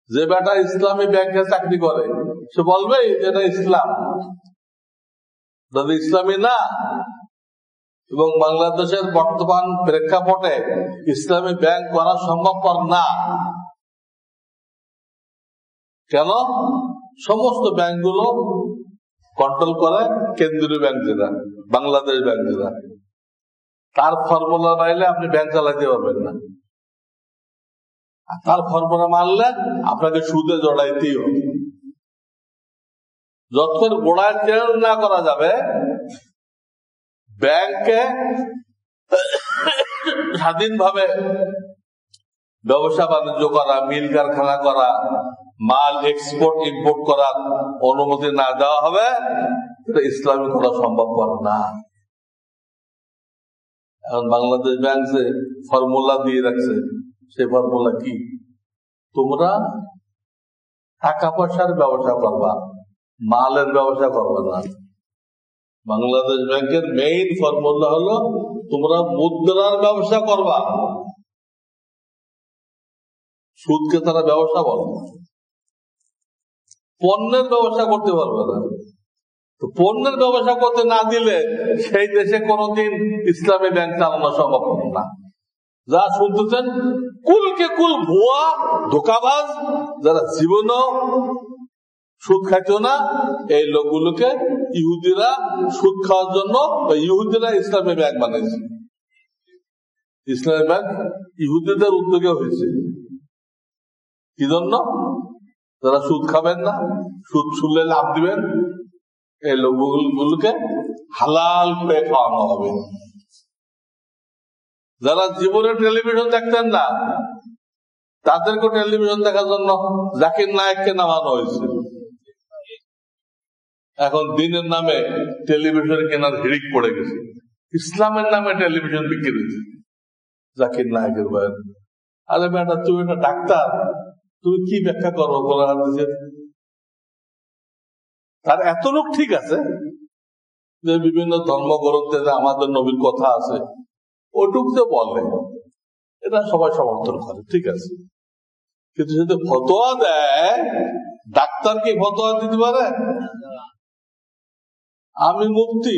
[SPEAKER 1] যে বেটা ইসলামী ব্যাংকে চাকরি করে সে বলবেই যেটা ইসলাম, যদি ইসলামী না। এবং বাংলাদেশের বর্তমান প্রেক্ষাপটে ইসলামী ব্যাংক করা সম্ভবপর না। কেন? সমস্ত ব্যাংকগুলো কন্ট্রোল করে কেন্দ্রীয় ব্যাংক, যেটা বাংলাদেশ ব্যাংক, যেটা তার ফর্মুলা মানলে আপনি ব্যাংক চালাতে পারবেন না। তার ফর্মুলা মানলে আপনাকে সুদে জড়াইতেই হবে। যতক্ষণ গোড়ায় চেঞ্জ না করা যাবে, ব্যাংকে স্বাধীনভাবে ব্যবসা বাণিজ্য করা, মিল কারখানা করা, মাল এক্সপোর্ট ইম্পোর্ট করার অনুমতি না দেওয়া হবে, এটা ইসলামী করা সম্ভবপর না। এখন বাংলাদেশ ব্যাংক যে ফর্মুলা দিয়ে রাখছে, সেই ফর্মুলা কি? তোমরা টাকা পয়সার ব্যবসা করবা, মালের ব্যবসা করবা না। বাংলাদেশ ব্যাংকের মেইন ফর্মুলা হলো তোমরা মুদ্রার ব্যবসা করবা। সুদকে তারা ব্যবসা বলে, পণ্যের ব্যবসা করতে পারবে না। তো পণ্যের ব্যবসা করতে না দিলে সেই দেশে কোনোদিন ইসলামী ব্যাংক চালানো সম্ভব না। যা শুনতেছেন কুলকে কুল ভুয়া ধোকাবাজ, যারা জীবনও সুদ খাইতো না, এই লোকগুলোকে ইহুদিরা সুদ খাওয়ার জন্য ইহুদিরা ইসলামী ব্যাংক বানাইছে। ইসলামী ব্যাংক ইহুদিদের উদ্যোগে হয়েছে। কি জন্য? যারা সুদ খাবেন না, সুদ ছুলে লাভ দিবেন, এই লোকগুলোকে হালাল করে খাওয়ানো হবে। যারা জীবনে টেলিভিশন দেখতেন না, তাদেরকে টেলিভিশন দেখার জন্য জাকির নায়েককে নামানো হয়েছে। এখন দিনের নামে টেলিভিশন কেনার হিড়িক পড়ে গেছে। ইসলামের নামে টেলিভিশন বিক্রি হয়েছে জাকির নায়েকের বয়ান। আরে বেটা, তুমি একটা ডাক্তার, তুমি কি ব্যাখ্যা করবো কোরআন হাদিসের? তার এত লোক ঠিক আছে যে বিভিন্ন ধর্মগ্রন্থে আমাদের নবীর কথা আছে, ওটুক যে বলে, এটা সবাই সমর্থন করে, ঠিক আছে। কিন্তু যদি ফতোয়া দেয়, ডাক্তার কি ফতোয়া দিতে পারে? আমি মুফতি,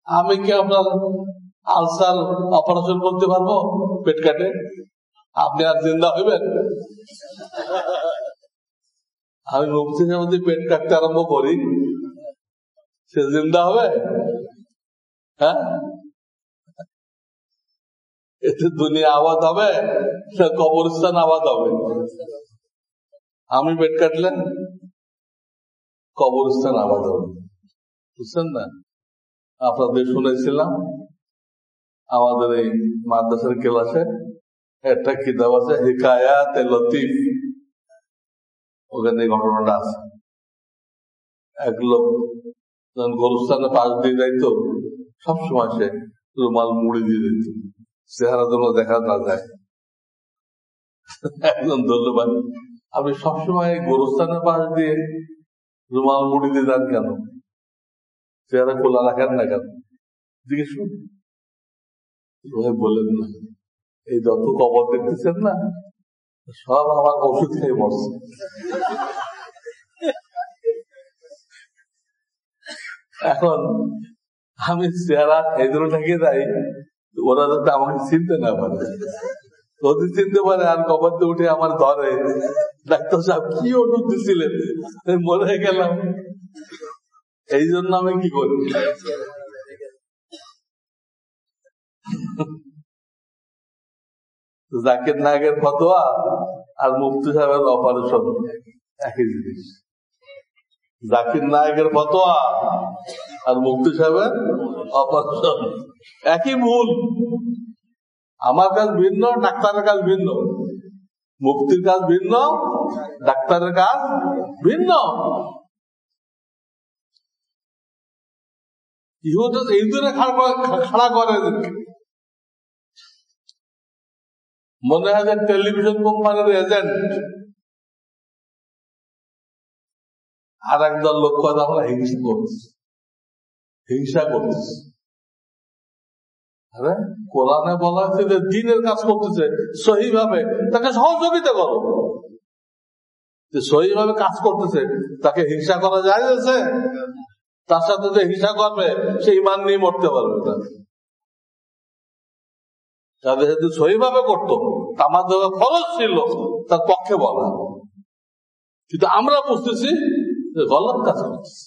[SPEAKER 1] আমি কি আপনার আলসার অপারেশন করতে পারবো পেট কাটে? আপনি আর জিন্দা হইবেন? আমি মুফতি সাহেব পেট কাটতে আরম্ভ করি, সে জিন্দা হবে? হ্যাঁ, এতে দুনিয়া আবাদ হবে, কবরস্থান আবাদ হবে। আমি পেট কাটলেন, কবরস্থান আবাদ হবে। বুঝছেন না? আপনাদের শুনেছিলাম আমাদের এই মাদ্রাসার ক্লাসে একটা কিতাব আছে, হিকায়াতে লতিফ, ওখানে ঘটনাটা আছে। এক লোক যখন গরুস্থানে পাশ দিয়ে যাইতো, সবসময় সে রুমাল মুড়ি দিয়ে দিত, চেহারা যেন দেখা না যায়। একজন ধরল, ভাই আপনি সবসময় গরুস্থানের পাশ দিয়ে রুমাল মুড়ি দিয়ে যান কেন? চেহারা খোলা রাখেন না কেন? জিজ্ঞেস বলেন না, এই যত কবর দেখতেছেন না সব আমার ওষুধ খেয়ে মরছে। এখন আমি চেহারা এই জন্য ঠেকে যাই, ওরা যাতে আমাকে চিনতে না পারে। যদি চিনতে পারে আর কবরতে উঠে আমার ধরে, ডাক্তার সাহেব কি ওষুধ দিচ্ছিলেন, মরে গেলাম। এই জন্য আমি কি করি, জাকির নায়কের ফতোয়া আর মুফতি সাহেবের অপারেশন একই জিনিস। জাকির নায়কের ফতোয়া আর মুফতি সাহেবের অপারেশন একই ভুল। আমার কাজ ভিন্ন, ডাক্তারের কাজ ভিন্ন, মুফতির কাজ ভিন্ন, ডাক্তারের কাজ ভিন্ন। ইহুদে খাড়া করে, মনে হয় যে টেলিভিশন কোম্পানির এজেন্ট। আর একদল লোক কথা আমরা হিংসা করতেছি। আরে কোরআনে বলা হয়েছে যে দ্বীনের কাজ করতেছে সহিভাবে, তাকে সহযোগিতা করো। যে সহিভাবে কাজ করতেছে তাকে হিংসা করা যায়? তার সাথে যে হিংসা করবে সে ঈমান নিয়ে মরতে পারবে না। যাদের সাথে সহিভাবে করতো, আমার দেওয়া খরচ ছিল তার পক্ষে বলা, কিন্তু আমরা বুঝতেছি যে গলত কাজ করতেছি।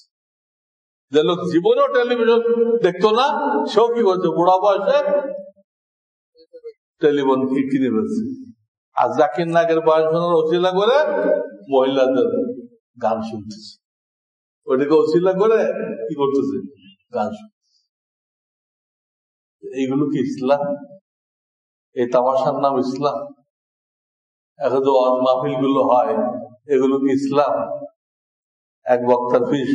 [SPEAKER 1] যে লোক জীবনেও টেলিভিশন দেখতো না, সেও কি করছে, বুড়া বয়সে টেলিফোন কিনে ফেলছে। আর জাকির নাগের বয়সের অশিলা করে মহিলাদের গান শুনতেছে, ওইটাকে অশিলা করে কি করতেছে, গান শুনতেছে। এইগুলো কি ইসলাম? এই তামাশার নাম ইসলাম? এখন যে ওয়াজ মাহফিল গুলো হয়, এগুলো কি ইসলাম? এক বক্তার ফিস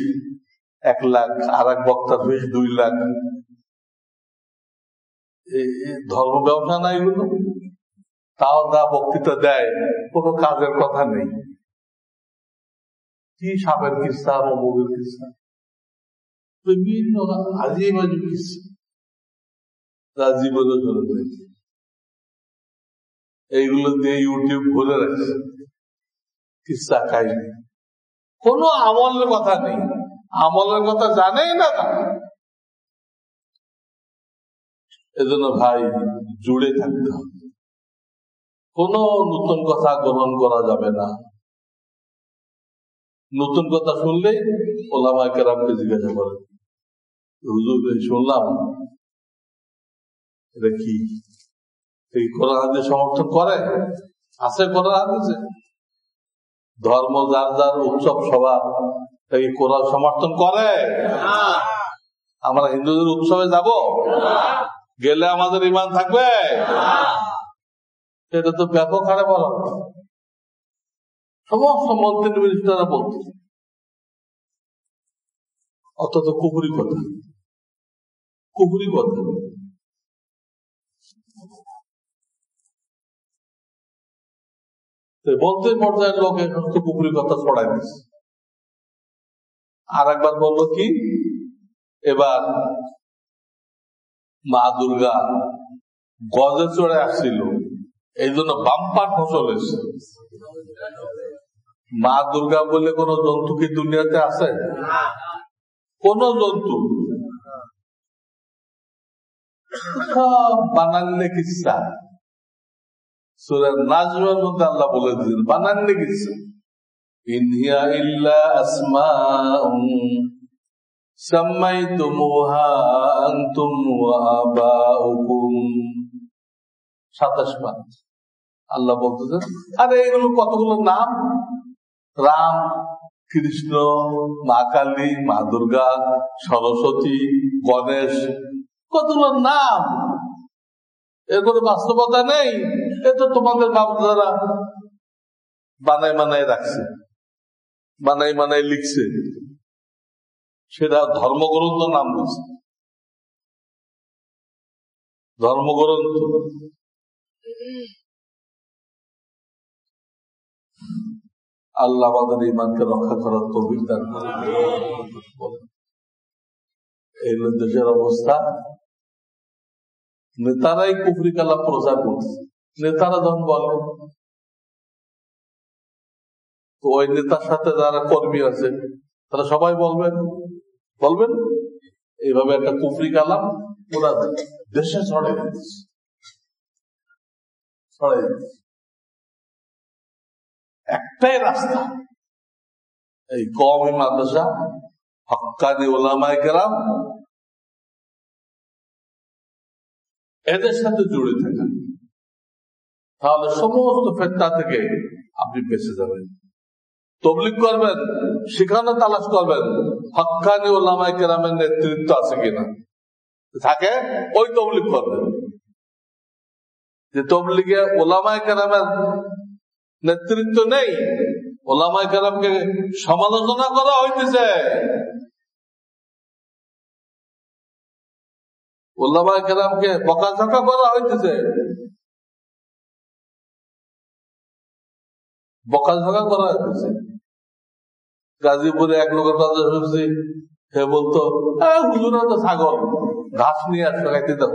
[SPEAKER 1] 1 লাখ, আর এক বক্তার ফিস 2 লাখ। ধর্ম ব্যবসা না এগুলো? তাও না বক্তৃতা দেয়, কোনো কাজের কথা নেই। কি সাপের কিস্সা, অমুকের কিস্সা, বিভিন্ন আজিব আজিব কিস্সা তার জীবনে চলে গেছে। এইগুলো দিয়ে ইউটিউব ভরে রাখছে কিস্সা কাহিনী। কোনো আমলের কথা নেই, আমলের কথা জানেই না তারা। এজন্য ভাই জুড়ে থাকতে হবে, কোন নতুন কথা গ্রহণ করা যাবে না। নতুন কথা শুনলেই ওলামায়ে কেরামকে জিজ্ঞাসা করেন, হুজুর শুনলাম এটা কি, এই কোরআন হাদিস সমর্থন করে? আছে কোরআন হাদিসে? ধর্ম যার যার উৎসব সভা এই কোরআন সমর্থন করে? আমরা হিন্দুদের উৎসবে যাব, গেলে আমাদের ঈমান থাকবে? এটা তো ব্যাপক হারে বলা, সমস্ত মন্ত্রী মিনিস্টাররা বলতে, অথচ কুফরি কথা, কুফরি কথা। বলতে পর্যায়ের লোক এই সমস্ত কুফরি কথা ছড়াই দিচ্ছে। আর একবার বললো কি, এবার মা দুর্গা গজে চড়ে আসছিল, এই জন্য বাম্পার ফসল এসছে। মা দুর্গা বলে কোন জন্তু কি দুনিয়াতে আছে? কোন জন্তু? সব বানান্নে কিচ্ছা। সূরা নাজমের মধ্যে আল্লাহ বলে দিয়েছেন বানান্নে কিচ্ছা, ইন হিয়া ইল্লা আসমাউন সাম্মাইতুমুহা আনতুম ওয়া আবাউকুম। 27 পাঁচ আল্লাহ বলতেছেন, আরে এগুলো কতগুলো নাম, রাম, কৃষ্ণ, মা কালী, মা দুর্গা, সরস্বতী, গণেশ, কতগুলো নাম, এর কোনো বাস্তবতা নেই। এ তো তোমাদের বাপদাদারা বানাই বানাই রাখছে, বানাই বানাই লিখছে, সেটা ধর্মগ্রন্থ নাম দিচ্ছে, ধর্মগ্রন্থ। আল্লাহ আমাদের ঈমানকে রক্ষা করার তৌফিক দান করুন। এই দেশের অবস্থা নেতারাই কুফরি কালাম প্রচার করছে। নেতারা যখন বলে, তো ওই নেতার সাথে যারা কর্মী আছে তারা সবাই বলবেন এইভাবে একটা কুফরি কালাম ওরা দেশে ছড়ে দিচ্ছে। একটাই রাস্তা, এই কওমি মাদ্রাসা, হক্কানি উলামায়ে কেরাম, এদের সাথে জুড়ে থাকা, তাহলে সমস্ত ফিতনা থেকে আপনি বেঁচে যাবেন। তাবলীগ করবেন, সেখানে তালাশ করবেন হক্কানি উলামায়ে কেরামের নেতৃত্ব আছে কিনা, থাকে ওই তাবলীগ করবেন। যে তাবলীগে উলামায়ে কেরামের নেতৃত্ব নেই, উলামায়ে কেরামকে সমালোচনা করা হইতেছে, উলামায়ে কেরামকে বকাঝকা করা হইতেছে, গাজীপুরে এক লোকের কথা শুনছি, সে বলতো হুজুরা তো ছাগল, ঘাস নিয়ে আসতে খাইতে দাও।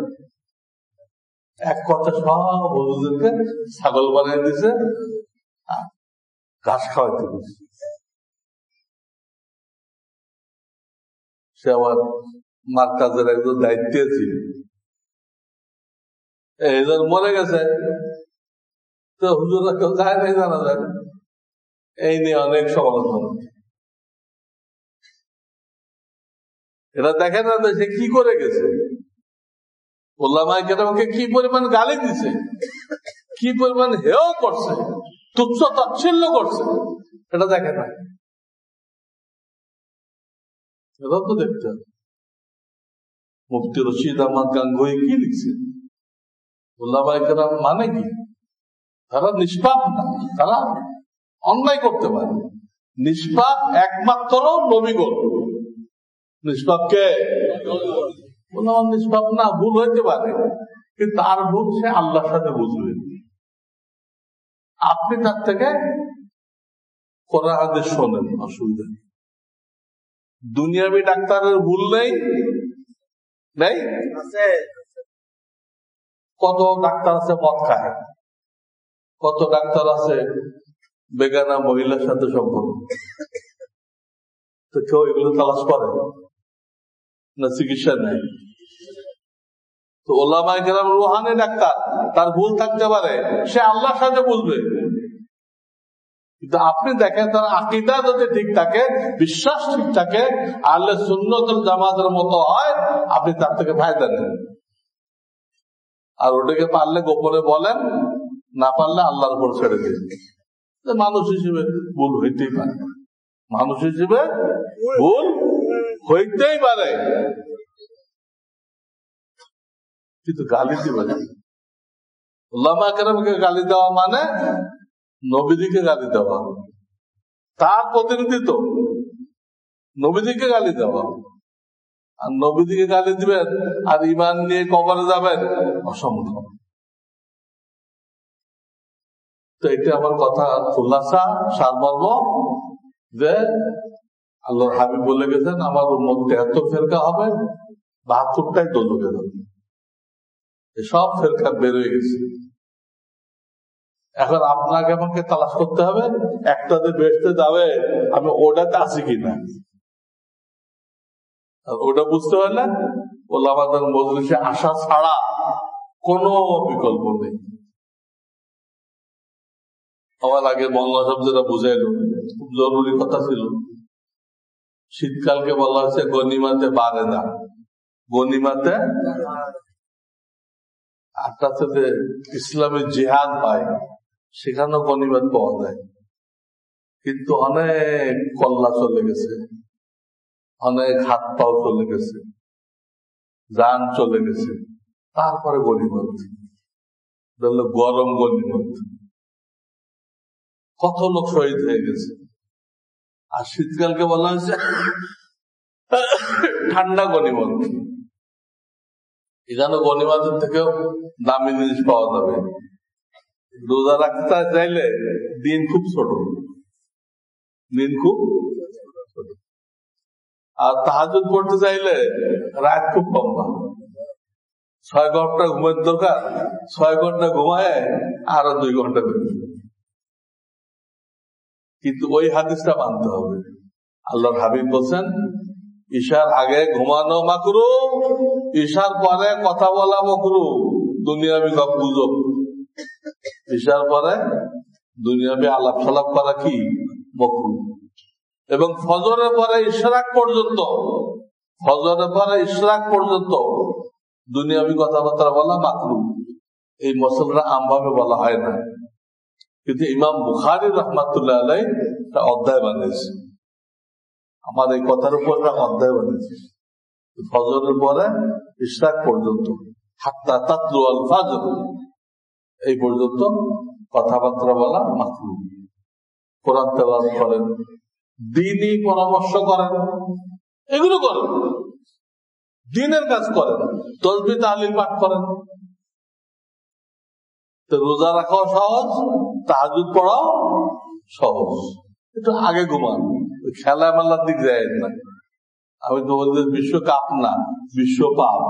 [SPEAKER 1] এক কথা সব হুজুরকে ছাগল বানিয়ে দিছে, ঘাস খাওয়াইতে দিচ্ছে। সে আবার মার্কাজের একজন দায়িত্বে ছিল, এইজন মরে গেছে, তো হুজুরা কেউ যায় নাই, জানা যায় না। এই নিয়ে অনেক সমালোচনা। এটা দেখে না সে কি করে গেছে, উলামায়ে কেরামকে কি পরিমাণ গালি দিছে, কি পরিমাণ হেয় করছে, তুচ্ছ তাচ্ছিল্য করছে, এটা দেখে না। এটা তো দেখতে হবে। মুফতি রশিদ আহমদ গাঙ্গুহি কি লিখছে, উলামায়ে কেরাম মানে কি? তারা নিষ্পাপ না, তারা অন্যায় করতে পারে। নিষ্পাপ একমাত্র নবীগণ। নিষ্পাপ কে? নিষ্পাপ না, ভুল হইতে পারে, কিন্তু তার ভুল সে আল্লাহর সাথে বুঝবে। আপনি তার থেকে কোরআন হাদিস শোনেন, অসুবিধা নেই। দুনিয়াবি ডাক্তারের ভুল নেই, নেই? কত ডাক্তার আছে মদ খায়, কত ডাক্তার আছে বেগানা মহিলার সাথে সম্পর্ক, তো কেউ এগুলো তালাশ করে না, চিকিৎসা নেই। তো উলামায়ে কেরাম রুহানি ডাক্তার, তার ভুল থাকতে পারে, সে আল্লাহর সাথে বুঝবে। কিন্তু আপনি দেখেন তার আকীদা যদি ঠিক থাকে, বিশ্বাস ঠিক থাকে, আহলে সুন্নাত ওয়াল জামাতের মতো হয়, আপনি তার থেকে ফায়দা নেন। আর ওটাকে পারলে গোপনে বলেন, না পারলে আল্লাহর উপর ছেড়ে দিন। মানুষ হিসেবে ভুল হইতেই পারে, মানুষ হিসেবে ভুল হইতেই পারে, কিন্তু গালি দিবে না। উলামায়ে কেরামকে গালি দেওয়া মানে নবীজিকে গালি দেওয়া, তার প্রতিনিধি তো নবীজিকে গালি দেওয়া। আর নবীজিকে গালি দিবেন আর ঈমান নিয়ে কবরে যাবেন, অসম্ভব। তো এটা আমার কথা খুলাসা, সারমর্ম, যে আল্লাহর হাবিব বলে গেছেন আমার উম্মত 73 ফেরকা হবে, 72টাই দোজখে যাবে। সব ফেরকা বের হয়ে গেছে। এখন আপনাকে আমাকে তালাশ করতে হবে, একটাতে বেসতে যাবে, আমি ওটাতে আছি কিনা। ওটা বুঝতে পারলে ওলামাদের মজলিসে আসা ছাড়া কোনো বিকল্প নেই। আমার আগে বাংলা শব্দটা বুঝাইল, খুব জরুরি কথা ছিল। শীতকালকে বলা হচ্ছে গনিমাতে বারেদা, গনিমাতে। একটা সাথে ইসলামের জিহাদ হয়, সেখানেও গনিমত পাওয়া যায়, কিন্তু অনেক কল্লা চলে গেছে, অনেক হাত পাও চলে গেছে, জান চলে গেছে, তারপরে গনিমত, গরম গনিমত। কত লোক শহীদ হয়ে গেছে। আর শীতকালকে বলা হয়েছে ঠান্ডা গনিমত। এখানে গনিমতের থেকেও দামি জিনিস পাওয়া যাবে। রোজা রাখতে চাইলে দিন খুব ছোট, দিন খুব ছোট। আর তাহাজ্জুদ পড়তে চাইলে রাত খুব লম্বা। 6 ঘন্টা ঘুমের দরকার, 6 ঘন্টা ঘুমায় আরো 2 ঘন্টা বেরোবে। কিন্তু ওই হাদিসটা মানতে হবে। আল্লাহর হাবিব বলছেন ঈশার আগে ঘুমানো মাকরুহ, ঈশার পরে কথা বলা মাকরুহ, দুনিয়াবি গুজব। ঈশার পরে দুনিয়াবি আলাপ সালাপ করা কি মাকরুহ। এবং ফজরের পরে ইশরাক পর্যন্ত, ফজরের পরে ইশরাক পর্যন্ত দুনিয়াবি কথাবার্তা বলা মাকরুহ। এই মশলাটা আমভাবে বলা হয় না, কিন্তু ইমাম বুখারী রাহমাতুল্লাহ আলাইহি একটা অধ্যায় বানিয়েছে। আমার এই কথার উপর একটা অধ্যায় বানিয়েছে। ফজরের পরে ইশরাক পর্যন্ত, হাত্তা তাতলু আল ফাজর, এই পর্যন্ত কথাবার্তা বলা মাকরুহ। কোরআন তেলাওয়াত করেন, দ্বীনি পরামর্শ করেন, এগুলো করেন, দ্বীনের কাজ করেন, তাসবিহ তাহলিল পাঠ করেন। রোজা রাখাও সহজ, তাহাজ্জুদ পড়াও সহজ। একটু আগে ঘুমান, খেলা মেলার দিক যায় না। আমি তো বলছি বিশ্বকাপ না, বিশ্বপাপ।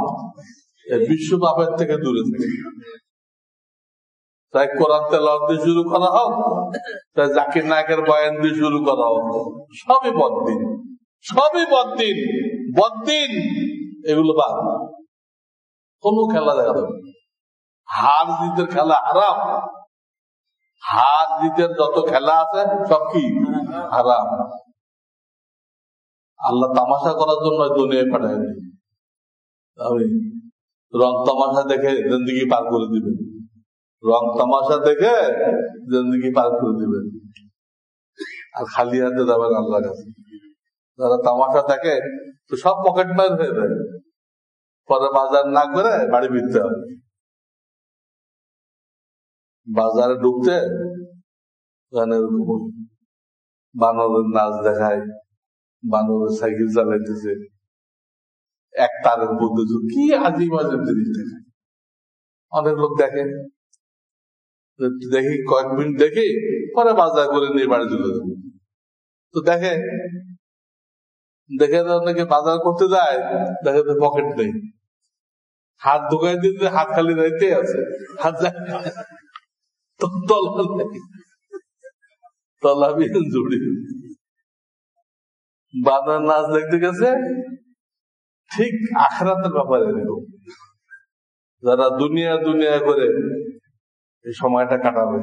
[SPEAKER 1] বিশ্বপাপের থেকে দূরে থাকে। তাই কোরআন তেলাওয়াত দিয়ে শুরু করা হোক, তাই জাকির নায়কের বয়ান দিয়ে শুরু করা হোক, সবই বদ্দিন, সবই বদ্দিন, বদ্দিন। এগুলো বাদ, কোন খেলা দেখা যাবে। হার জিতের খেলা হারাম, হার জিতের যত খেলা আছে সব কি হারাম। আল্লাহ তামাশা করার জন্য দুনিয়ায় পাঠায়নি। আমি রং তামাশা দেখে জিন্দেগি পার করে দিবেন, রং তামাশা দেখে জিন্দেগি পার করে দিবেন, আর খালি হাতে যাবেন আল্লাহর কাছে। যারা তামাশা দেখে তো সব পকেট মার হয়ে যায়, পরে বাজার না করে বাড়ি ফিরতে হবে। বাজারে ঢুকতে বানরের নাচ দেখায়, বানরের সাইকেল চালাইতেছে, এক তারের মধ্যে কি আজিব আজিব জিনিস দেখায়। অনেক লোক দেখে, দেখি কয়েক মিনিট দেখি, পরে বাজার করে নিয়ে বাড়ি চলে যাবে। তো দেখে দেখে অনেকে বাজার করতে যায়, দেখে তো পকেট নেই, হাত ঢুকাই দিতে হাত খালি যাইতে আছে, হাত যায় তলাবিহীন জুড়ি। বানর নাচ দেখতে গেছে, ঠিক আখিরাতের ব্যাপারে এরকম। যারা দুনিয়া দুনিয়া করে এই সময়টা কাটাবে,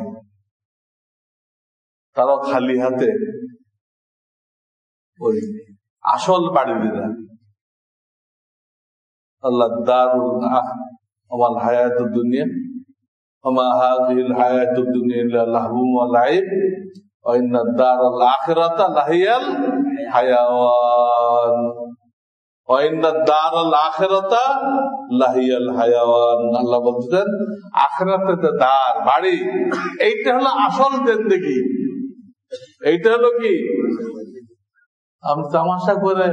[SPEAKER 1] তারাও খালি হাতে ওই আসল বাড়ি দিরা। আল্লাহ দারুল আমাল হায়াতুদ দুনিয়া ওমা হাযিহিল হায়াতুদ দুনিয়া ইল্লা লাহবুম ওয়া লাইব ওয়া ইন্নাদ দারাল আখিরাতা লাহিয়াল হায়াওয়ান ওয়া ইন্নাদ দারাল আখিরাতা লাহিয়াল হায়াওয়ান। আল্লাহ বলতেন আখিরাতে দার বাড়ি, এইটা হলো আসল জিন্দেগি। এইটা হলো কি, আমি তামাশা করে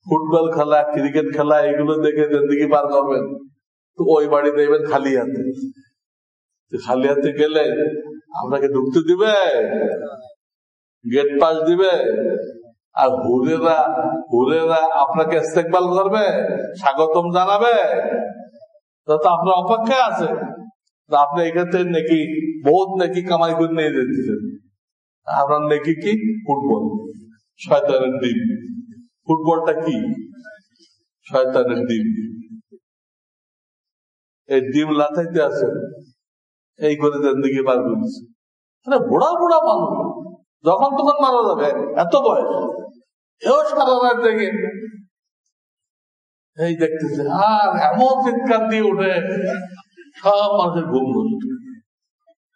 [SPEAKER 1] ফুটবল খেলা, ক্রিকেট খেলা এগুলো দেখে জিন্দেগি পার করবেন, তো ওই বাড়ি দেখবেন খালি হাতে। খালি হাতে গেলে আপনাকে ঢুকতে দিবে, গেট পাস দিবে, আর হুরেরা আপনাকে ইস্তেকবাল করবে, স্বাগতম জানাবে, তো আপনার অপেক্ষায় আছে। আপনি এখান থেকে নাকি বহুত নাকি কামাই করে নিয়ে যেতেছেন, আপনার নাকি কি ফুটবল, শয়তানের ডিম। ফুটবলটা কি শয়তানের ডিম, এই ডিম লাথাইতে আছে, এই করে জিন্দেগি পার করেছে। বুড়া বুড়া মানুষ যখন তখন মারা যাবে, এত বয়স, এও সারা রাত দেখে এই দেখতেছে, আর এমন চিৎকার দিয়ে উঠে সব মানুষের ঘুম নষ্ট।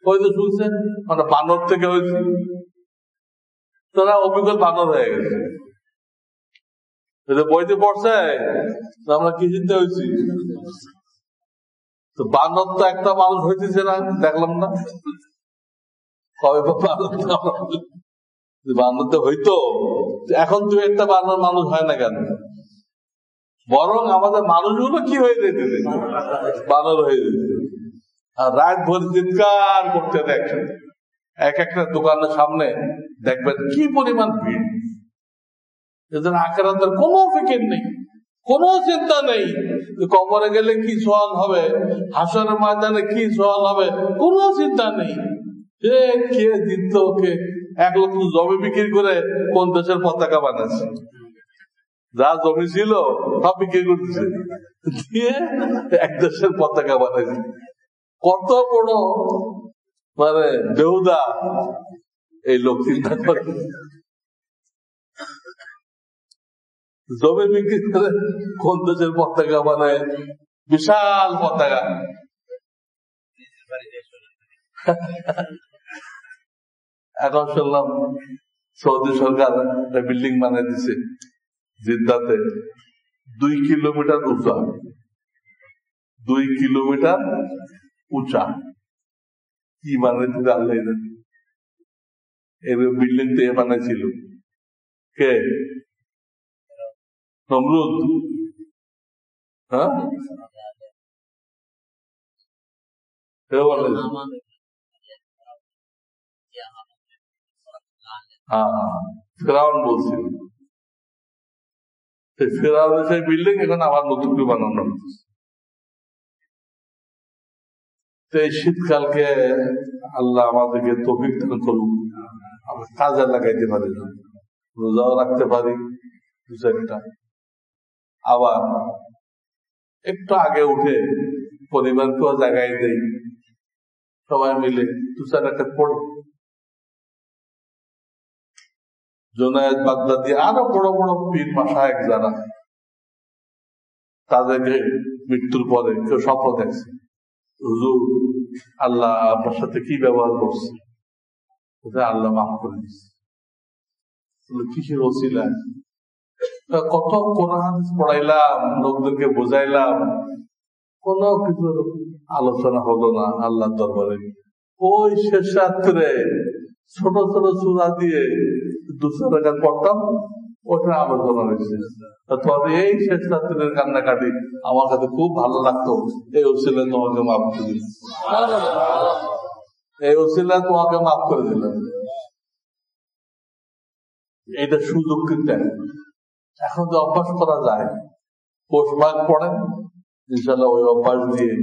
[SPEAKER 1] ওই তো শুনছে মানে বানর থেকে হয়েছে, তারা অভিজ্ঞ বানর হয়ে গেছে। বইতে পড়ছে আমরা কি চিন্তা হয়েছি, তো বানর তো একটা মানুষ হইতেছে না, দেখলাম না কবে বানর তো হইতো, এখন তুই একটা বানর মানুষ হয় না কেন? বরং আমাদের মানুষগুলো কি হয়ে যেতেছে, বানর হয়ে যেতেছে। আর রাত ভোর চিৎকার করতে দেখেন, এক একটা দোকানের সামনে দেখবেন কি পরিমাণ ভিড়। এদের আখিরাতের কোনো ফিকির নেই, কোনো চিন্তা নেই কবরে গেলে কি সওয়াল হবে, হাসরের ময়দানে কি সওয়াল হবে, কোনো চিন্তা নেই। কে জিততো, কে 1 লক্ষ জমি বিক্রি করে কোন দেশের পতাকা বানাচ্ছে, যা জমি ছিল সব বিক্রি করতেছে, দিয়ে এক দেশের পতাকা বানাইছে। কত বড় মানে বেহুদা এই লোক, চিন্তা করে। জমি বিক্রি করে কোন দেশের পতাকা বানায়, বিশাল পতাকা। এখন শুনলাম সৌদি সরকার একটা বিল্ডিং বানাই দিছে জিদ্দাতে, 2 কিলোমিটার উঁচা, 2 কিলোমিটার উঁচা। কি বানাইছে আল্লাহ জানে। এরকম বিল্ডিং তো এ বানাইছিল কে? নমরুদ। হ্যাঁ, ফেরাউন বলছিল। ফেরাউনের সেই বিল্ডিং এখন আবার নতুন করে বানানো হচ্ছে। এই শীতকালকে আল্লাহ আমাদেরকে তৌফিক দান করুক, আমরা কাজে লাগাইতে পারি, রোজাও রাখতে পারি 2-4টা, আবার একটু আগে উঠে পরিবারকেও জায়গায় দেই, সবাই মিলে 2-4 রাকাত পড়ি। জুনায়েদ বাগদাদি আরো বড় বড় পীর মাশায়েখ যারা, তাদেরকে মৃত্যুর পরে কেউ স্বপ্ন দেখছে, হুজুর আল্লাহ আপনার সাথে কি ব্যবহার করছে, আল্লাহ মাফ করে দিচ্ছে। কিসের ওসিলায়? কত কোরআন পড়াইলাম, লোকদেরকে বোঝাইলাম, কোন কিছু আলোচনা হলো না আল্লাহর দরবারে। ওই শেষ রাত্রে ছোট ছোট সূরা দিয়ে 200 রাকাত পড়তাম, ওটা আলোচনা হয়েছে। এই শেষ রাত্রের কান্নাকাটি আমার কাছে খুব ভালো লাগতো। এই ওসিলায় তোমাকে মাফ করে দিলাম, এই ওসিলায় তোমাকে মাফ করে দিলাম। এইটা সুযোগ কিন্তু এখন যে অভ্যাস করা যায়, পোশাক পড়েন, ইনশাল্লাহ ওই অভ্যাস দিয়ে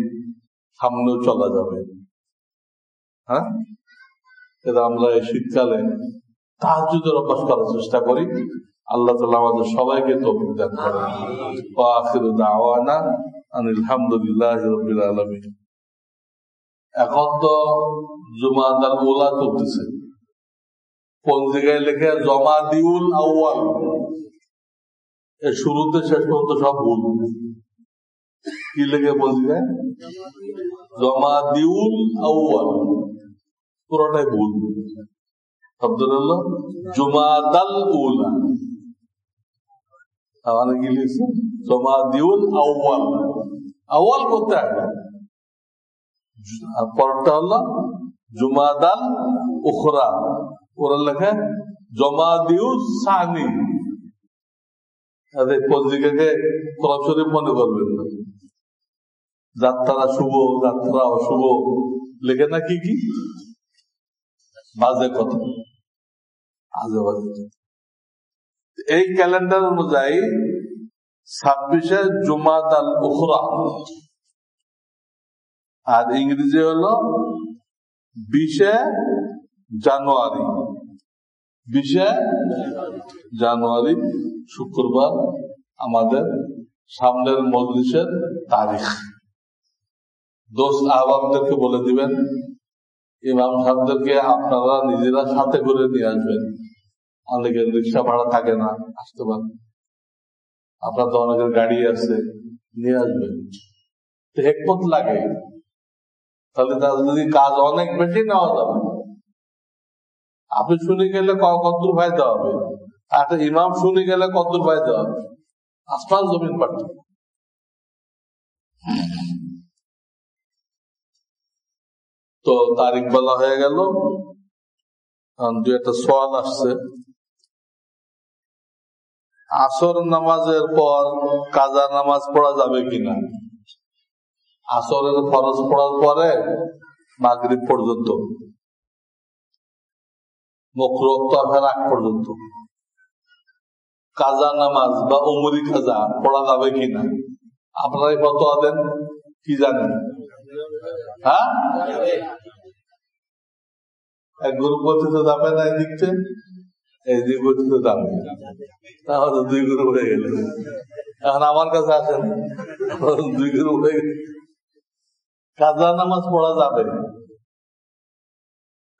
[SPEAKER 1] সামনেও চলা যাবে। হ্যাঁ, এটা আমরা এই শীতকালে তাহাজ্জুদের অভ্যাস করার চেষ্টা করি। আল্লাহ তাআলা আমাদের সবাইকে তৌফিক দান করেন। ওয়া আখিরু দাওয়ানা আনিল হামদুলিল্লাহি রাব্বিল আলামিন। এখন তো জুমাদাল উলা চলতেছে, পঞ্জিকায় লেখে জমাদিউল আউয়াল, এর শুরুতে শেষ পর্যন্ত সব ভুল। কি লেখে পঞ্জিকায়? জমাদিউল আউয়াল, পুরোটাই ভুল। শব্দ হলো জুমাদাল উলা, আমাদের কি লিখছে জমাদিউল আউয়াল। আউয়াল করতে হবে, পরটা হলো জুমাদাল উখরা, ওরা লেখে জমাদিউল সানি। পঞ্জিকাকে কোরআন শরীফ মনে করবেন না। যাত্রা শুভ, যাত্রা অশুভ লেখে না, কি কি বাজে কথা, আজে বাজে। এই ক্যালেন্ডার অনুযায়ী 26শে জুমাদাল উখরা, আর ইংরেজি হলো 20শে জানুয়ারি। 20শে জানুয়ারি শুক্রবার আমাদের সামনের মজলিসের তারিখ। দোস্ত আহবাবদেরকে বলে দিবেন, ইমাম সাহেবদেরকে আপনারা নিজেরা সাথে করে নিয়ে আসবেন। অনেকের রিক্সা ভাড়া থাকে না, আসতে পারেন, আপনার তো অনেকের গাড়ি আছে, নিয়ে আসবেন। হেকমত লাগে, তাহলে তাদের যদি কাজ অনেক বেশি নেওয়া যাবে। আপনি শুনে গেলে কদ্দুর ফায়দা হবে, একটা ইমাম শুনে গেলে কদ্দুর ফায়দা হবে, আসমান জমিন পার্থক্য। তো তারিখ বলা হয়ে গেল। 2-একটা সওয়াল আসছে, আসর নামাজের পর কাজা নামাজ পড়া যাবে কিনা? আসরের ফরজ পড়ার পরে মাগরিব পর্যন্ত, মাকরুহ তরফের আগ পর্যন্ত, কাজা নামাজ বা উমরি কাজা পড়া যাবে কিনা আপনারাই ফতোয়া দেন, কি জানেন? হ্যাঁ, এক গ্রুপ বলতে যাবে না এদিকতে, এইদিক বলতে যাবে, তাহলে দুই গ্রুপ হয়ে গেল। এখন আমার কাছে আসেন, দুই গ্রুপ হয়ে গেল। কাজা নামাজ পড়া যাবে,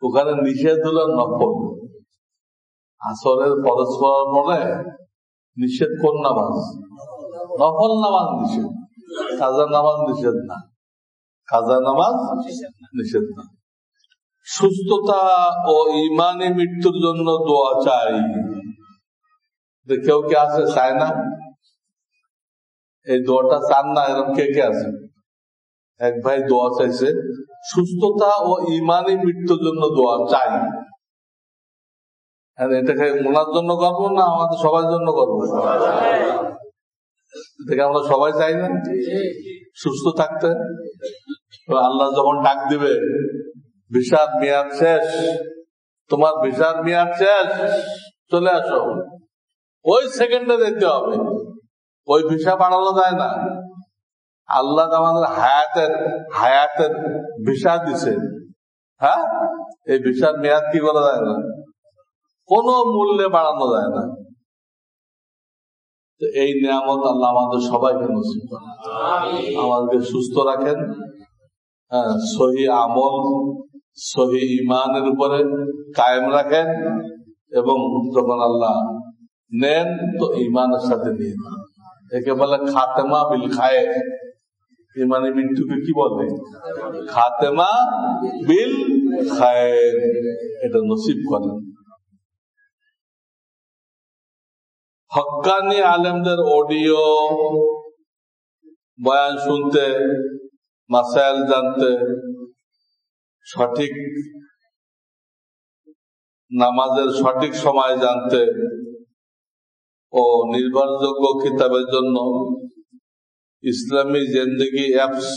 [SPEAKER 1] ওখানে নিষেধ হলো নফল। আসরের ফরজ পড়ার পরে নিষেধ কোন নামাজ? নফল নামাজ নিষেধ, কাজা নামাজ নিষেধ না। কাজা নামাজ নিষেধ না। সুস্থতা ও ইমানি মৃত্যুর জন্য দোয়া চাই। কেউ কে আছে চায় না? এই দোয়াটা চান না এরকম কে কে আছে? এক ভাই দোয়া চাইছে, সুস্থতা ও ইমানি মৃত্যুর জন্য দোয়া চাই। এটাকে ওনার জন্য করবো না আমাদের সবার জন্য করবো? এটাকে আমরা সবাই চাই না সুস্থ থাকতে? আল্লাহ যখন ডাক দিবে, ভিসার মেয়াদ শেষ, তোমার ভিসার মেয়াদ শেষ, চলে আসো, ওই সেকেন্ডে যেতে হবে। ওই ভিসা বাড়ানো যায় না। আল্লাহ আমাদের হায়াতের ভিসা দিছে। হ্যাঁ, এই ভিসার মেয়াদ কি করা যায় না, কোন মূল্যে বাড়ানো যায় না। এই নিয়ামত আল্লাহ আমাদের সবাইকে নসিব করেন, আমাদেরকে সুস্থ রাখেন, সহি আমল সহি ইমানের উপরে কায়েম রাখেন, এবং যখন আল্লাহ নেন তো ইমানের সাথে নিয়ে নেন। একে বলে খাতেমা বিল খায়ের। ইমানি মৃত্যুকে কি বলে? খাতেমা বিল খায়ের। এটা নসিব করেন। হক্কানি আলেমদের অডিও বয়ান শুনতে, মাসাইল জানতে, সঠিক নামাজের সঠিক সময় জানতে ও নির্ভরযোগ্য কিতাবের জন্য ইসলামী জিন্দেগি অ্যাপস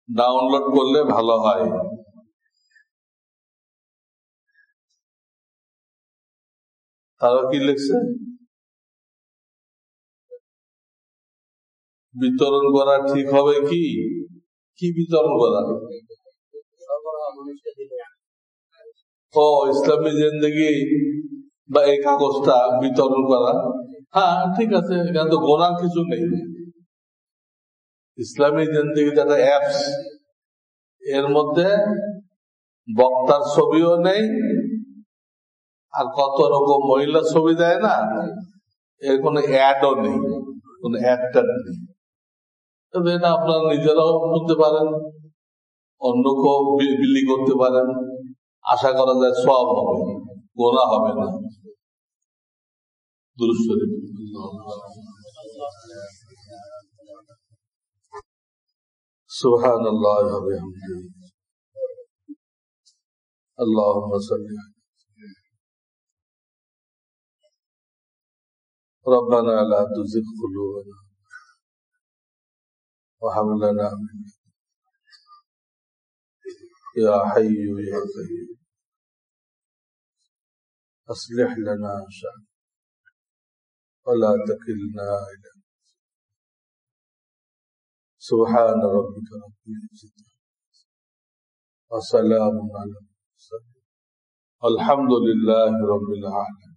[SPEAKER 1] ডাউনলোড করলে ভালো হয়। তারা কি লিখছে? বিতরণ করা ঠিক হবে কি? কি বিতরণ করা? ও ইসলামী জিন্দেগি বা এই কাগজটা বিতরণ করা, হ্যাঁ ঠিক আছে, এখানে তো গোনার কিছু নেই। ইসলামী জিন্দেগি একটা অ্যাপস, এর মধ্যে বক্তার ছবিও নেই, আর কত রকম মহিলা ছবি দেয় না, এর কোনো অ্যাডও নেই, কোনো অ্যাডটা নেই। তবে এটা আপনারা নিজেরাও শুনতে পারেন, অন্যকেও বিলি করতে পারেন, আশা করা যায় সওয়াব হবে, গোনা হবে না। দুরূদ শরীফ। সুবহানাল্লাহি ওয়া বিহামদিহি, আল্লাহুম্মা সাল্লি ربنا لا تزغ قلوبنا وهب لنا من يا حي يا قيوم أصلح لنا شأننا ولا تكلنا إلى سبحان ربك رب العزة وسلام على المرسلين الحمد لله رب العالمين.